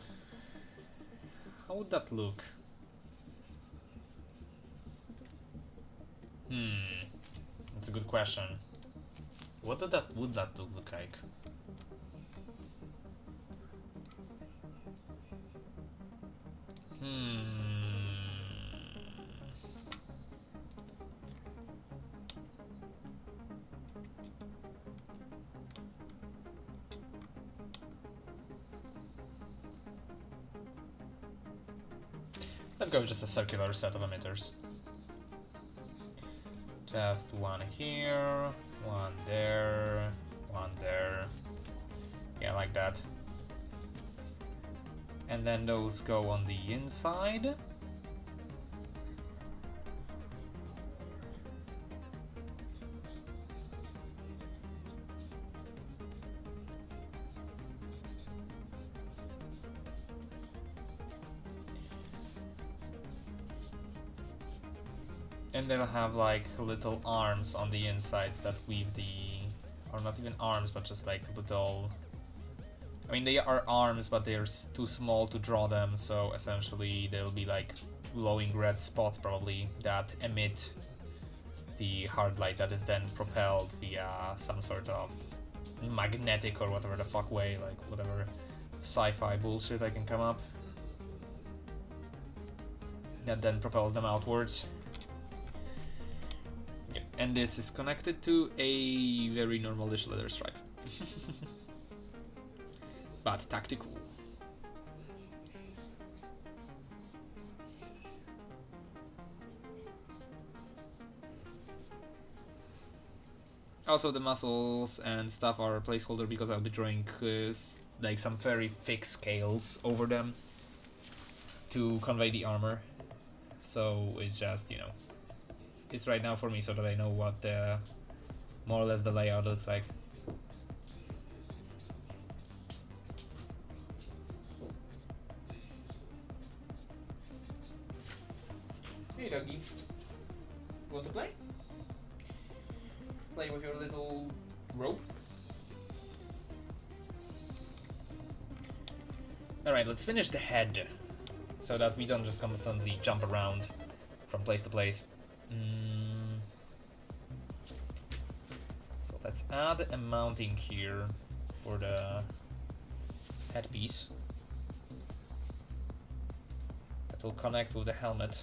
How would that look? That's a good question. What would that look like? Let's go with just a circular set of emitters. Just one here, one there, one there. Yeah, like that. And then those go on the inside. And they'll have like little arms on the insides that weave the, or not even arms, but just like little, I mean they are arms, but they're too small to draw them, so essentially they'll be like glowing red spots probably that emit the hard light that is then propelled via some sort of magnetic or whatever the fuck way, like whatever sci-fi bullshit I can come up, that then propels them outwards. And this is connected to a very normal-ish leather stripe. But tactical. Also, the muscles and stuff are a placeholder because I'll be drawing like some very thick scales over them to convey the armor. So it's just, you know, it's right now for me so that I know what more or less the layout looks like. Hey doggy, want to play? Play with your little rope? Alright, let's finish the head so that we don't just constantly jump around from place to place. So let's add a mounting here for the headpiece that will connect with the helmet.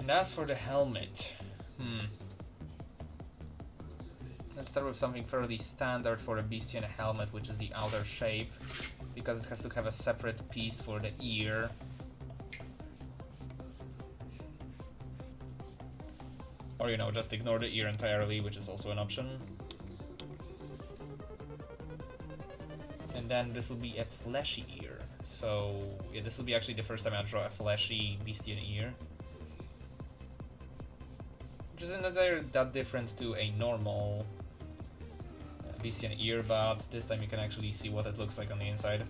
And as for the helmet, let's start with something fairly standard for a Beastian helmet, which is the outer shape, because it has to have a separate piece for the ear. Or, you know, just ignore the ear entirely, which is also an option. And then this will be a fleshy ear. So, yeah, this will be actually the first time I draw a fleshy Beastian ear. Which isn't that different to a normal Beastian ear, but this time you can actually see what it looks like on the inside.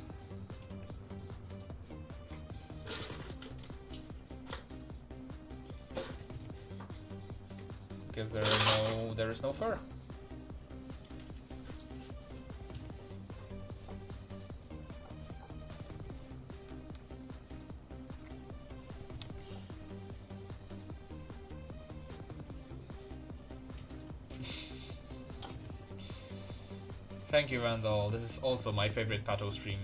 Because there is no fur. Thank you, Randall. This is also my favorite Pato stream.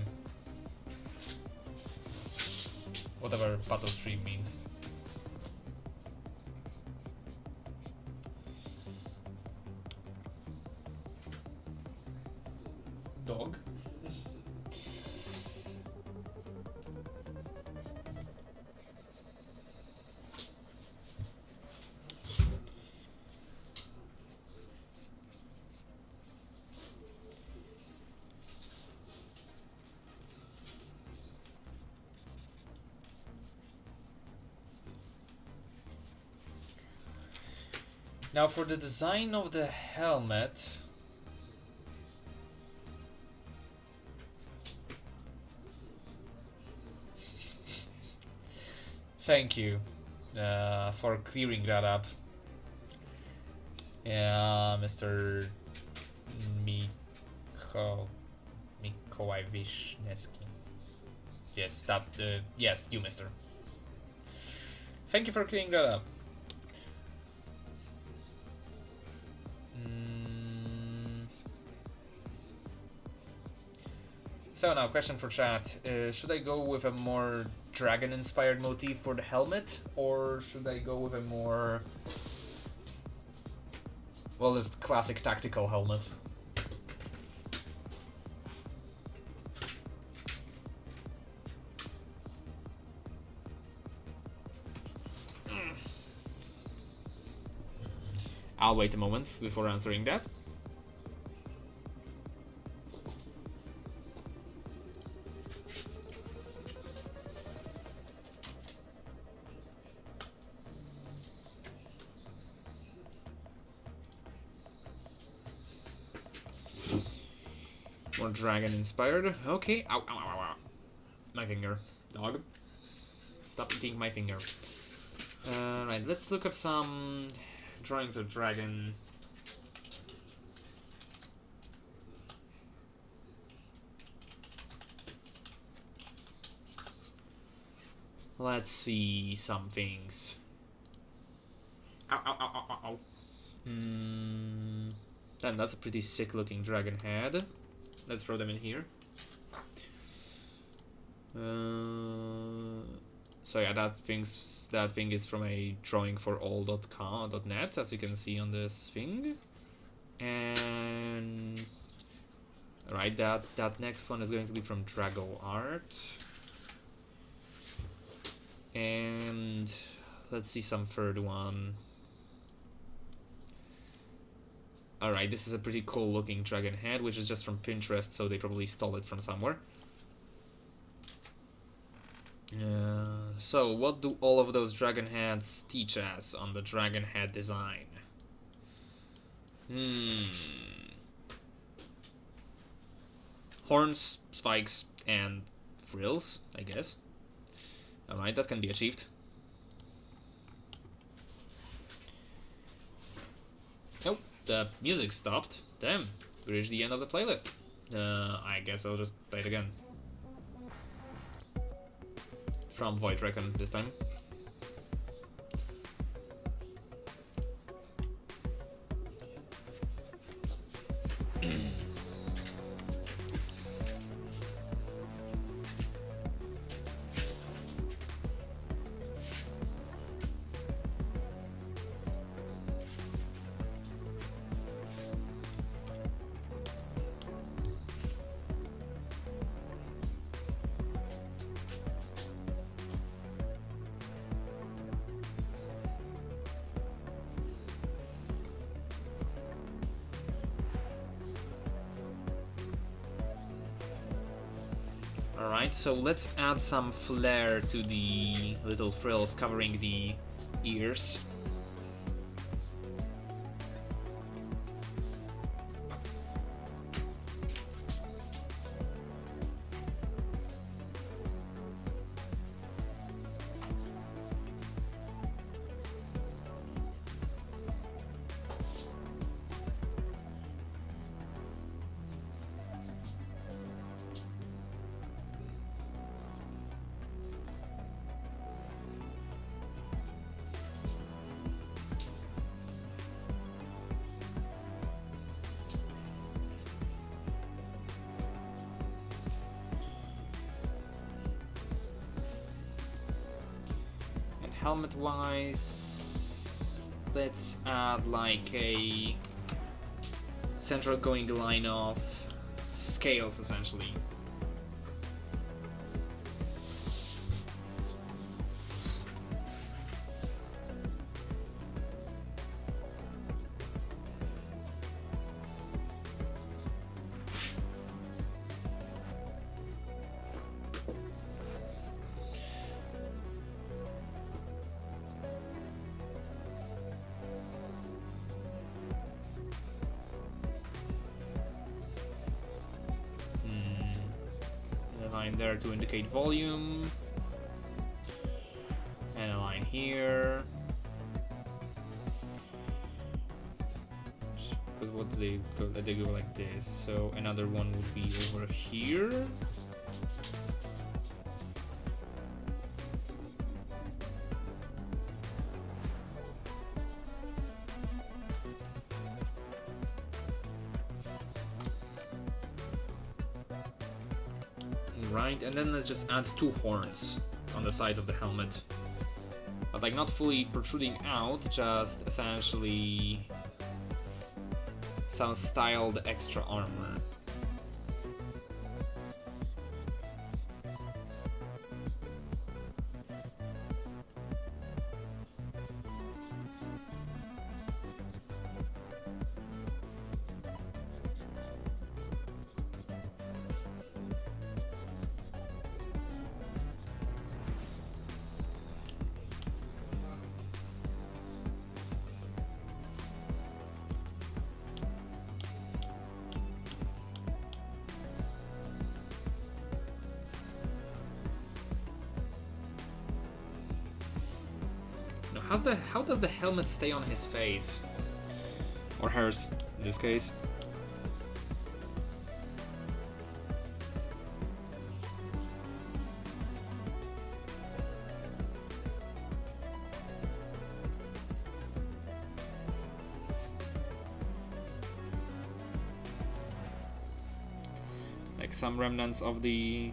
Whatever Pato stream means. Dog? Now for the design of the helmet, thank you for clearing that up. Yeah, Mr. Mikołaj Wiśniewski. Yes, that. Yes, you, Mister. Thank you for clearing that up. So now, question for chat. Should I go with a more dragon-inspired motif for the helmet, or should I go with a more, well, this classic tactical helmet? I'll wait a moment before answering that. More dragon inspired. Okay. Ow, ow, ow, ow. My finger. Dog. Stop eating my finger. Right, let's look up some drawings of dragon. Let's see some things. Ow, ow, ow, ow, ow, ow. Then that's a pretty sick looking dragon head. Let's throw them in here. So yeah, that thing is from a drawingforall.net, as you can see on this thing. And right, that next one is going to be from Drago Art. And let's see some third one. Alright, this is a pretty cool looking dragon head, which is just from Pinterest, so they probably stole it from somewhere. So what do all of those dragon heads teach us on the dragon head design? Horns, spikes, and frills, I guess. Alright, that can be achieved. Oh, the music stopped. Damn, we reached the end of the playlist. I guess I'll just play it again. From Void Recon this time. Alright, so let's add some flair to the little frills covering the ears. Helmet wise, let's add like a central going line of scales essentially. Line there to indicate volume, and a line here. But what do they go? They go like this. So another one would be over here. Right, and then let's just add two horns on the sides of the helmet, but like not fully protruding out, just essentially some styled extra armor. How does the helmet stay on his face? Or hers, in this case. some remnants of the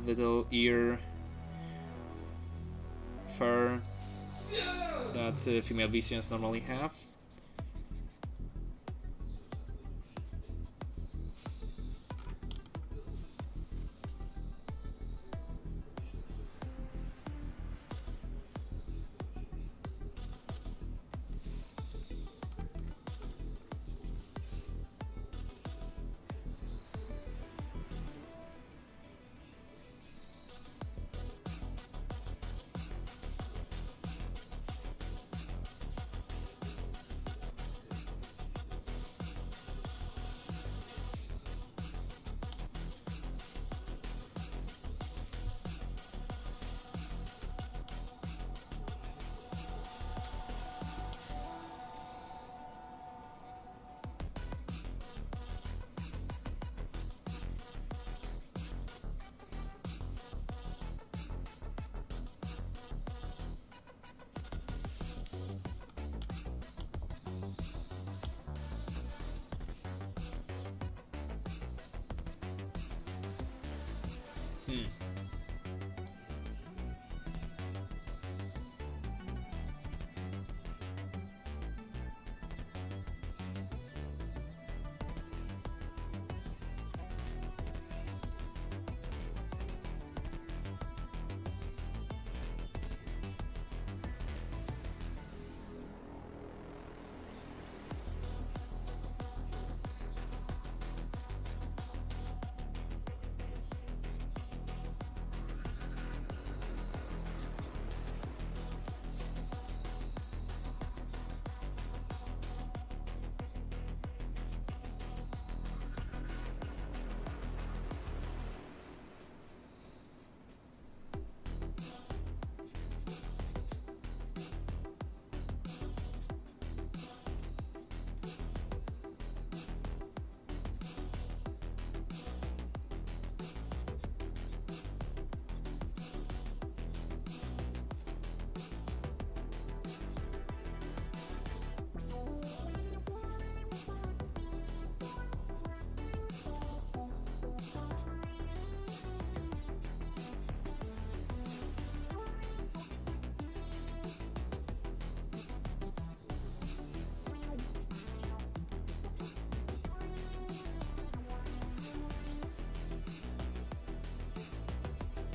little ear fur that female bestians normally have.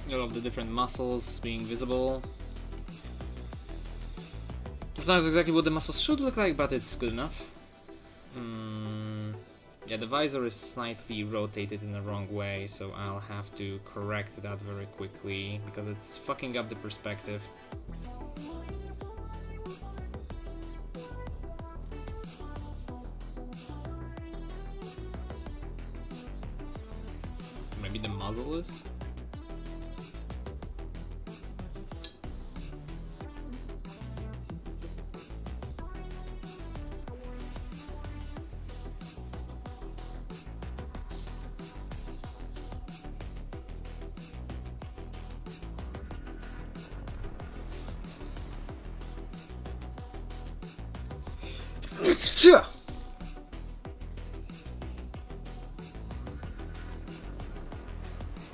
All of the different muscles being visible. It's not exactly what the muscles should look like, but it's good enough. Yeah, the visor is slightly rotated in the wrong way, so I'll have to correct that very quickly, because it's fucking up the perspective. Maybe the muzzle is? Sure.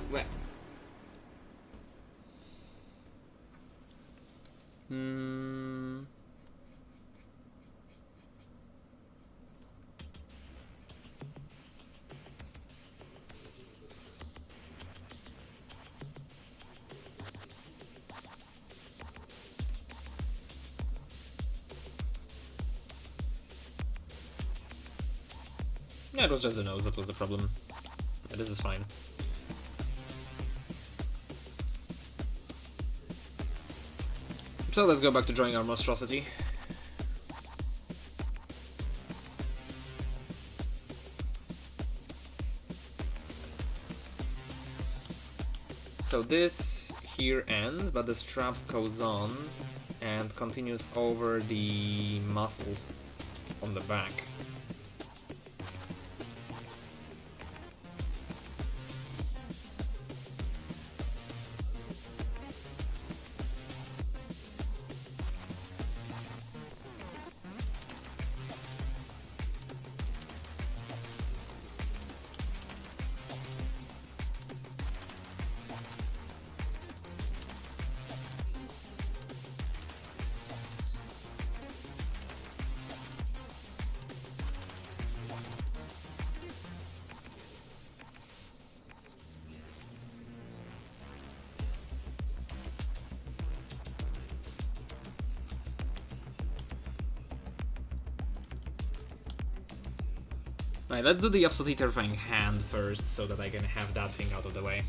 Well. Yeah, it was just the nose that was the problem. Yeah, this is fine. So let's go back to drawing our monstrosity. So this here ends, but the strap goes on and continues over the muscles on the back. Alright, let's do the absolutely terrifying hand first, so that I can have that thing out of the way.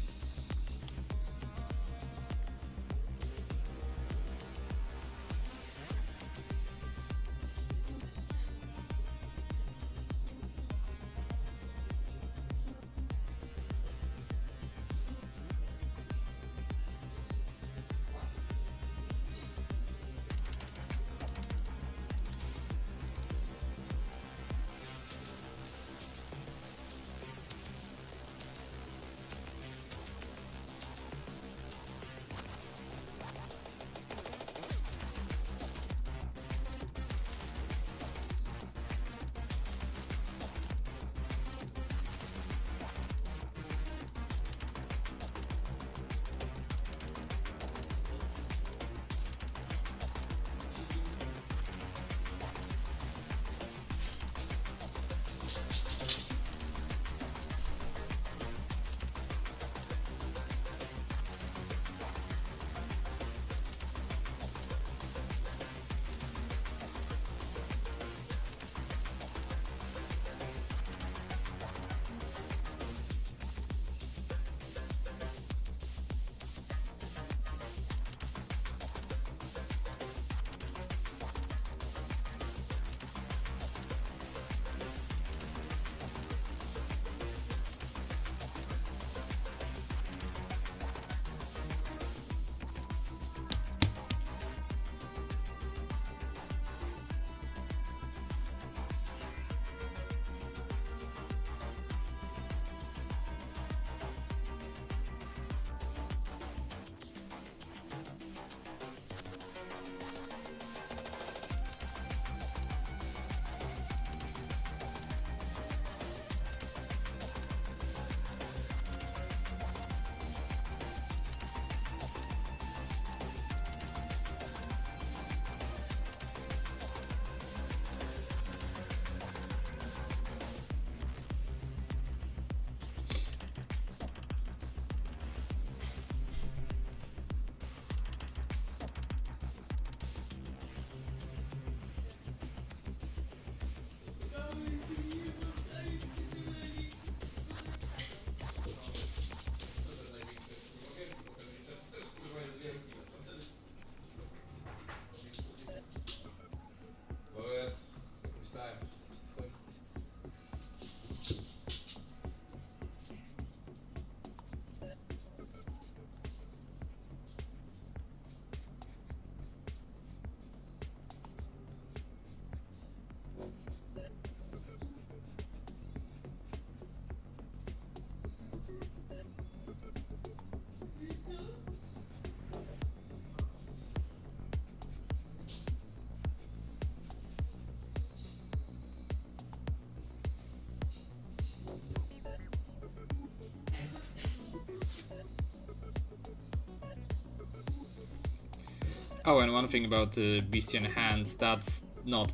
Oh, and one thing about the Beastian hands, that's not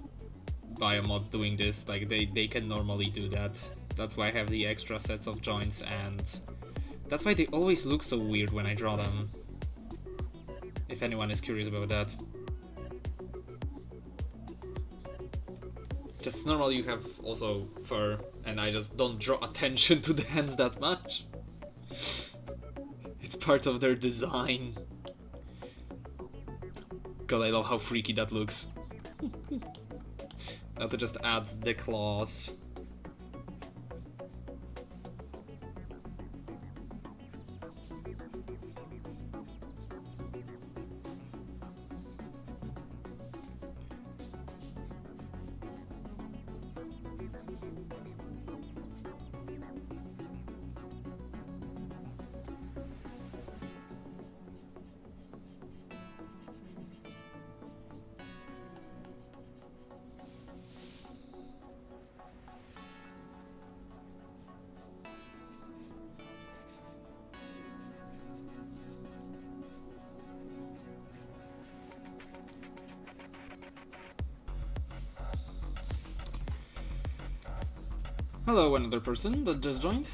biomods doing this, like they can normally do that. That's why I have the extra sets of joints, and that's why they always look so weird when I draw them. If anyone is curious about that. Just normally you have also fur, and I just don't draw attention to the hands that much. It's part of their design. God, I love how freaky that looks. Now to just add the claws. Hello, another person that just joined.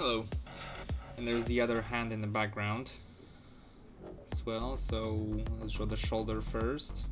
Hello. And there's the other hand in the background as well, so let's draw the shoulder first.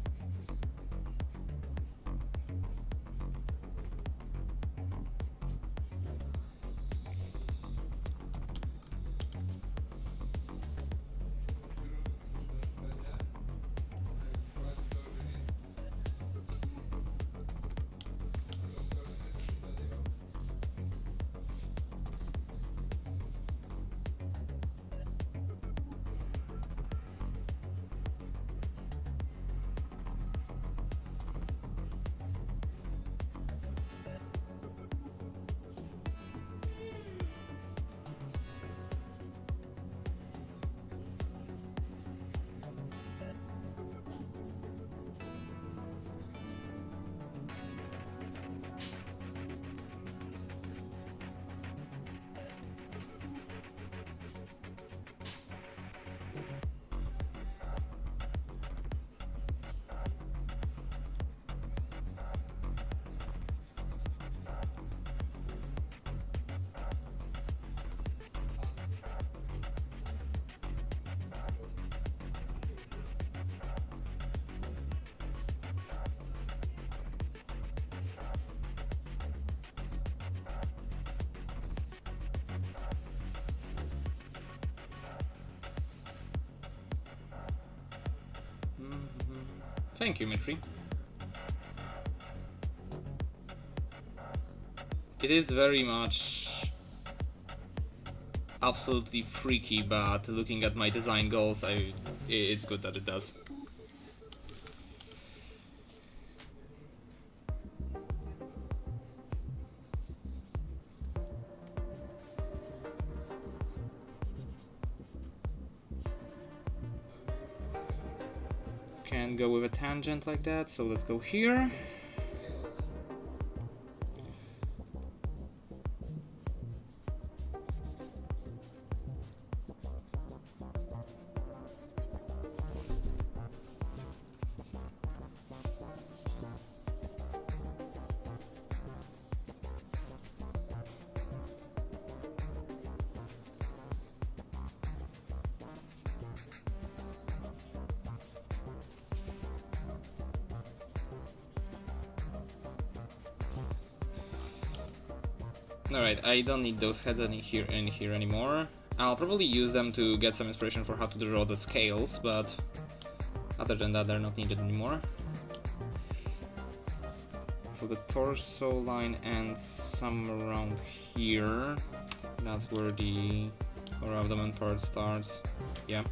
Thank you, Mitri. It is very much absolutely freaky, but looking at my design goals, it's good that it does. Can go with a tangent like that, so let's go here. Alright, I don't need those heads in here anymore. I'll probably use them to get some inspiration for how to draw the scales, but other than that, they're not needed anymore. So the torso line ends somewhere around here. That's where the lower abdomen part starts. Yeah.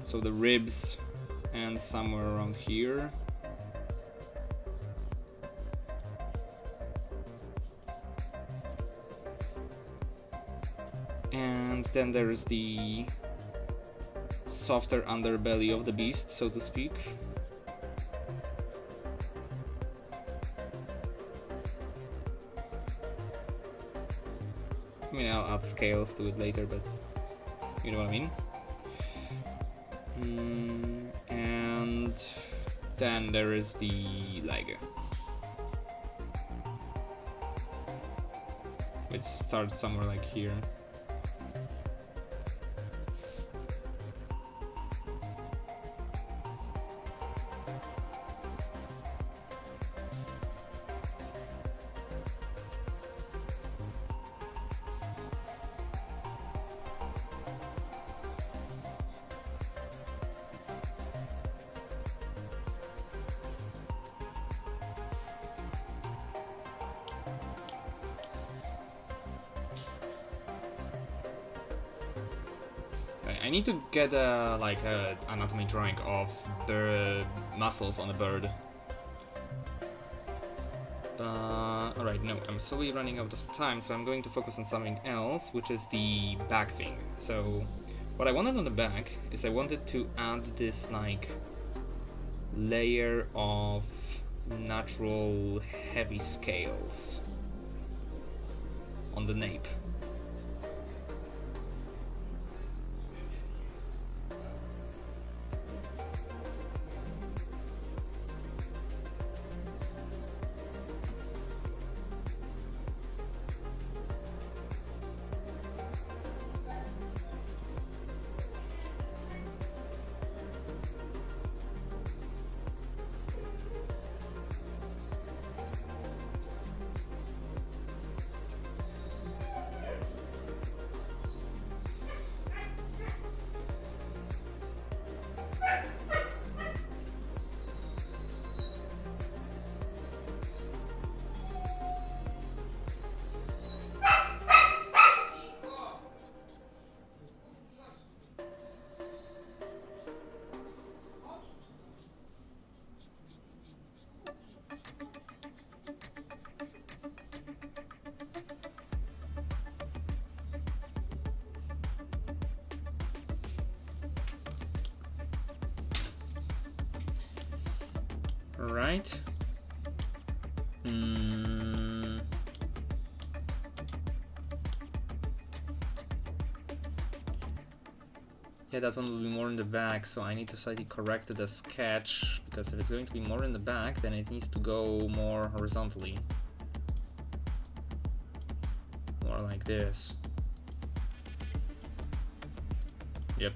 So the ribs end somewhere around here. And then there's the softer underbelly of the beast, so to speak. I mean, I'll add scales to it later, but you know what I mean. And then there is the leg, which starts somewhere like here. I need to get a anatomy drawing of the muscles on a bird. Alright, no, I'm slowly running out of time, so I'm going to focus on something else, which is the back thing. So, what I wanted on the back is I wanted to add this layer of natural heavy scales on the nape. Right. Yeah, that one will be more in the back, so I need to slightly correct the sketch, because if it's going to be more in the back, then it needs to go more horizontally. More like this. Yep.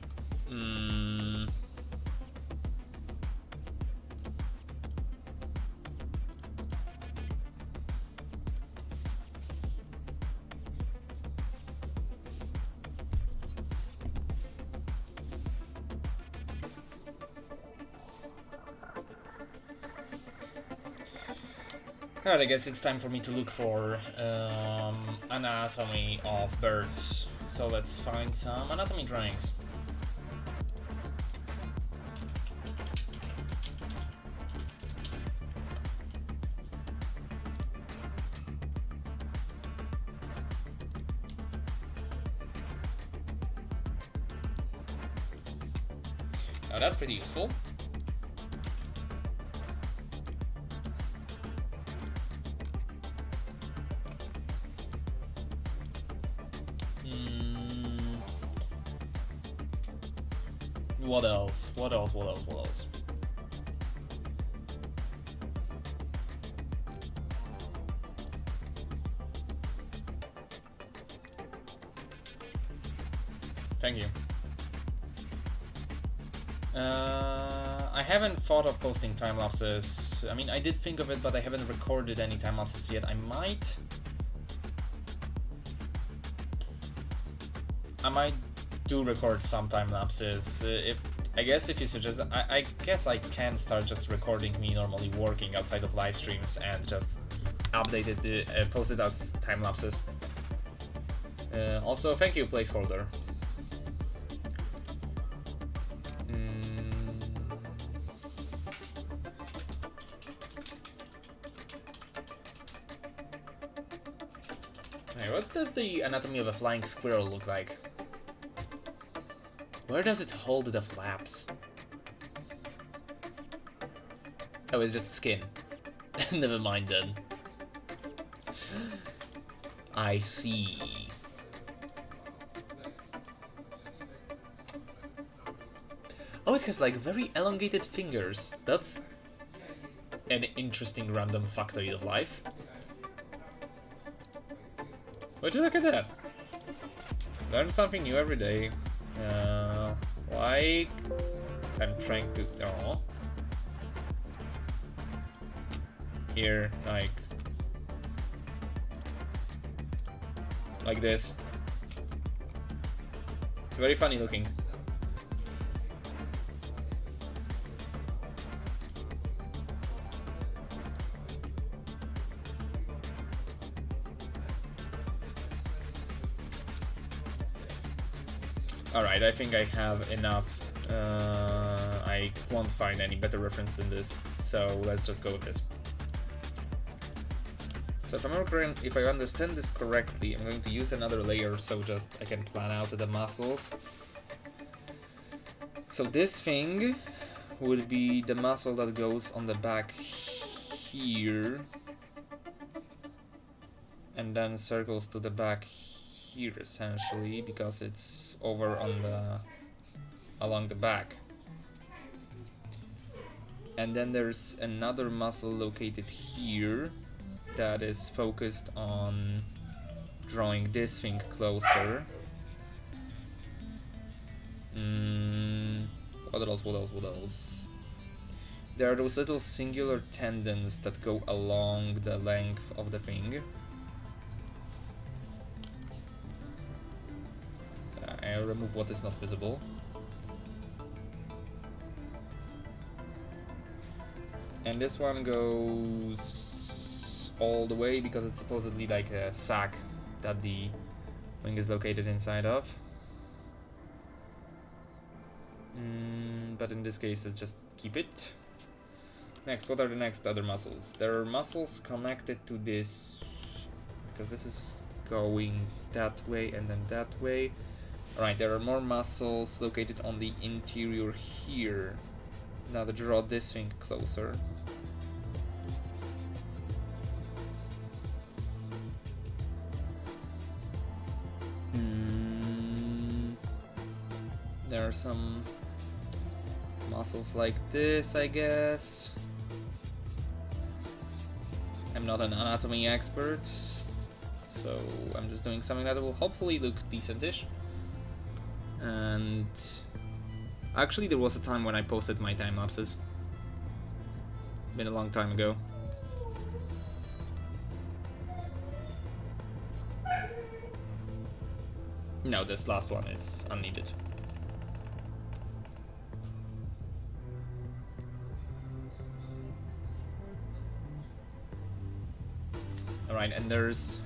Alright, I guess it's time for me to look for anatomy of birds. So let's find some anatomy drawings. Now that's pretty useful. What else? What else? What else? What else? Thank you. I haven't thought of posting time lapses. I mean, I did think of it, but I haven't recorded any time lapses yet. I might do record some time lapses. I guess if you suggest, I guess I can start just recording me normally working outside of live streams and just update it, post it as time lapses. Also, thank you, placeholder. Hey, what does the anatomy of a flying squirrel look like? Where does it hold the flaps? Oh, it's just skin. Never mind then. I see. Oh, it has like very elongated fingers. That's an interesting random factoid of life. Would you look at that? Learn something new every day. Like I'm trying to. Oh. Here, like this. Very funny looking. Alright, I think I have enough. I won't find any better reference than this, so let's just go with this. So if I understand this correctly, I'm going to use another layer so just I can plan out the muscles. So this thing would be the muscle that goes on the back here and then circles to the back here essentially, because it's over on along the back. And then there's another muscle located here that is focused on drawing this thing closer. What else? What else? What else? There are those little singular tendons that go along the length of the thing. I'll remove what is not visible. And this one goes all the way because it's supposedly like a sac that the wing is located inside of. But in this case, let's just keep it. Next, what are the next other muscles? There are muscles connected to this, because this is going that way and then that way. Alright, there are more muscles located on the interior here. Now to draw this thing closer. some muscles like this, I guess. I'm not an anatomy expert, so I'm just doing something that will hopefully look decentish. And actually there was a time when I posted my time lapses. Been a long time ago. No, this last one is unneeded. Alright, and there's,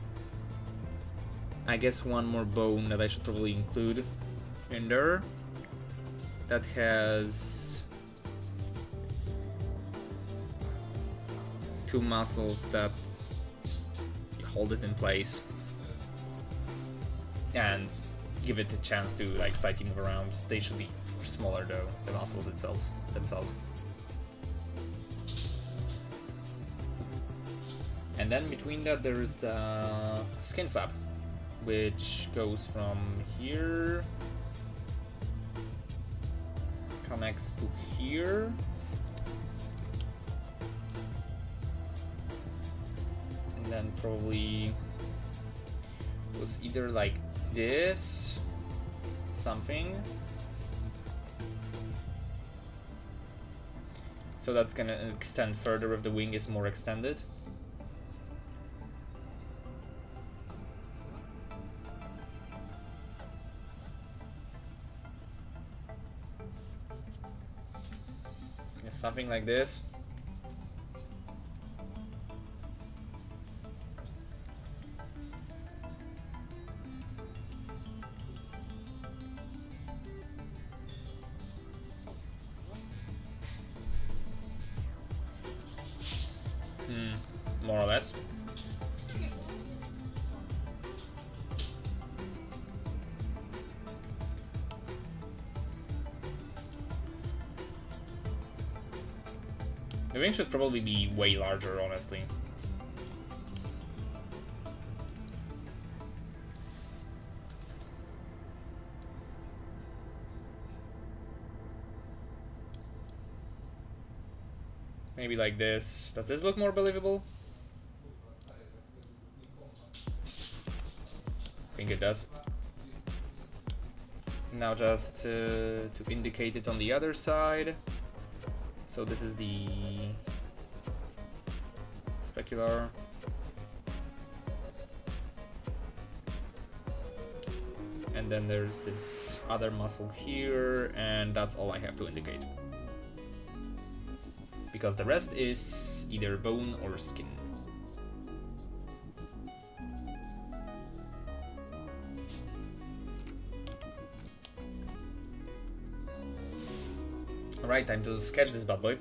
I guess, one more bone that I should probably include in there that has two muscles that hold it in place and give it a chance to like slightly move around. They should be smaller though, the muscles themselves. And then between that there's the skin flap, which goes from here, connects to here, and then probably was either like this, something, so that's gonna extend further if the wing is more extended. Something like this. More or less. The wing should probably be way larger, honestly. Maybe like this. Does this look more believable? I think it does. Now just to indicate it on the other side. So this is the specular. And then there's this other muscle here, and that's all I have to indicate. Because the rest is either bone or skin. Alright, time to sketch this bad boy.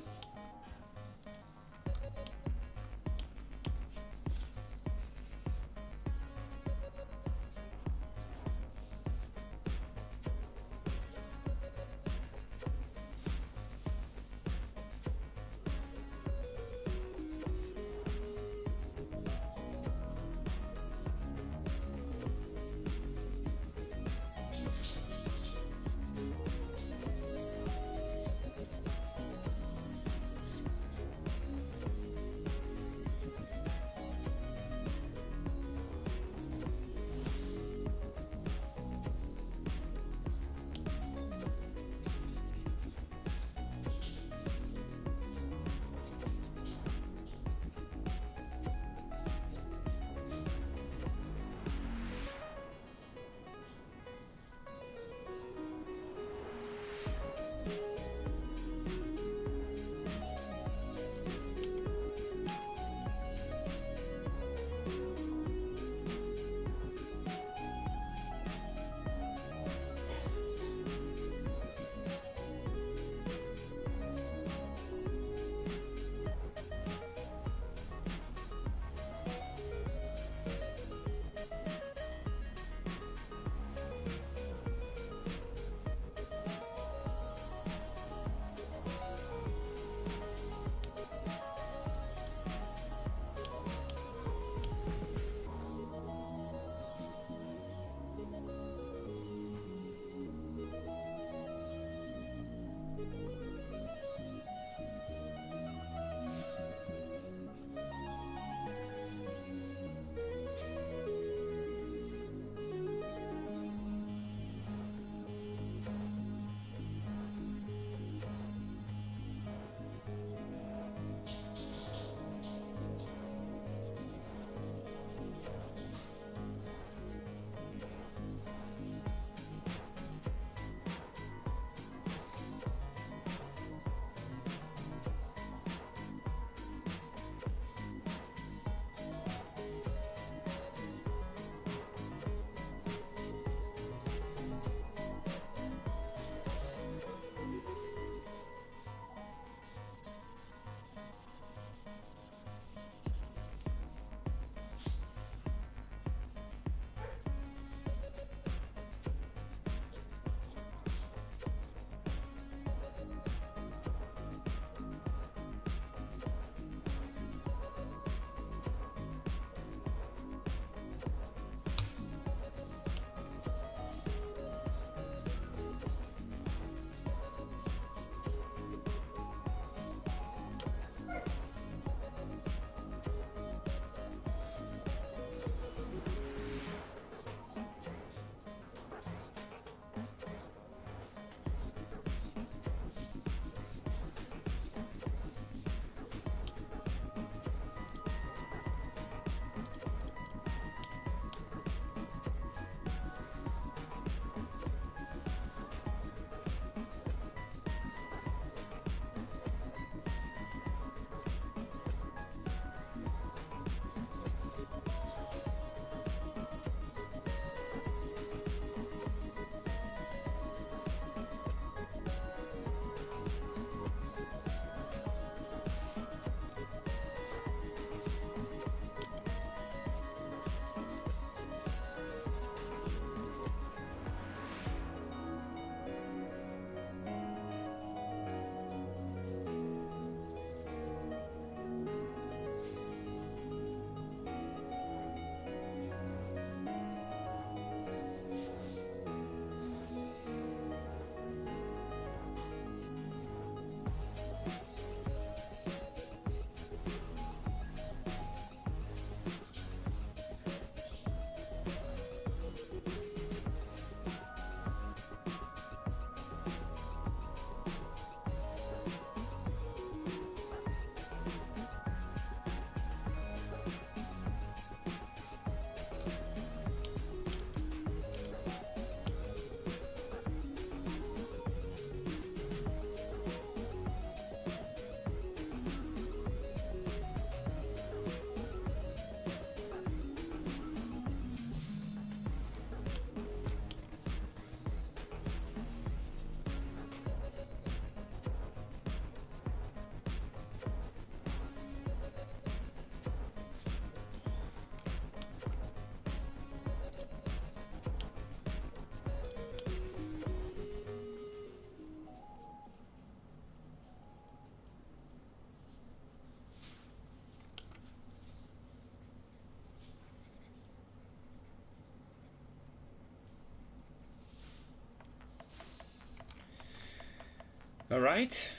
Alright,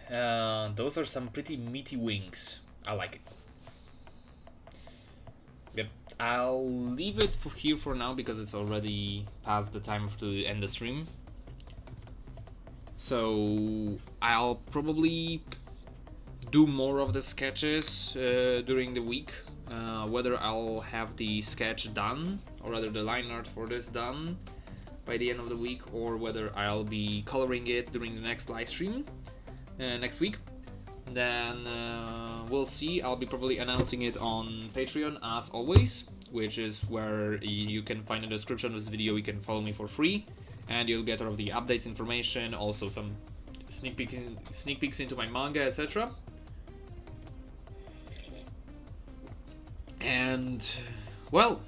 those are some pretty meaty wings. I like it. Yep, I'll leave it here for now because it's already past the time to end the stream. So I'll probably do more of the sketches during the week. Whether I'll have the sketch done, or rather the line art for this done by the end of the week, or whether I'll be coloring it during the next live stream next week. Then we'll see. I'll be probably announcing it on Patreon as always, which is where you can find a description of this video. You can follow me for free, and you'll get all of the updates information, also some sneak peeks into my manga, etc. And well,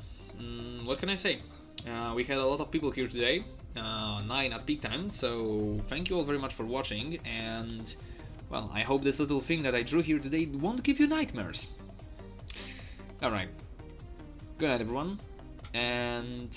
what can I say? We had a lot of people here today, 9 at peak time, so thank you all very much for watching, and well, I hope this little thing that I drew here today won't give you nightmares. Alright, good night everyone, and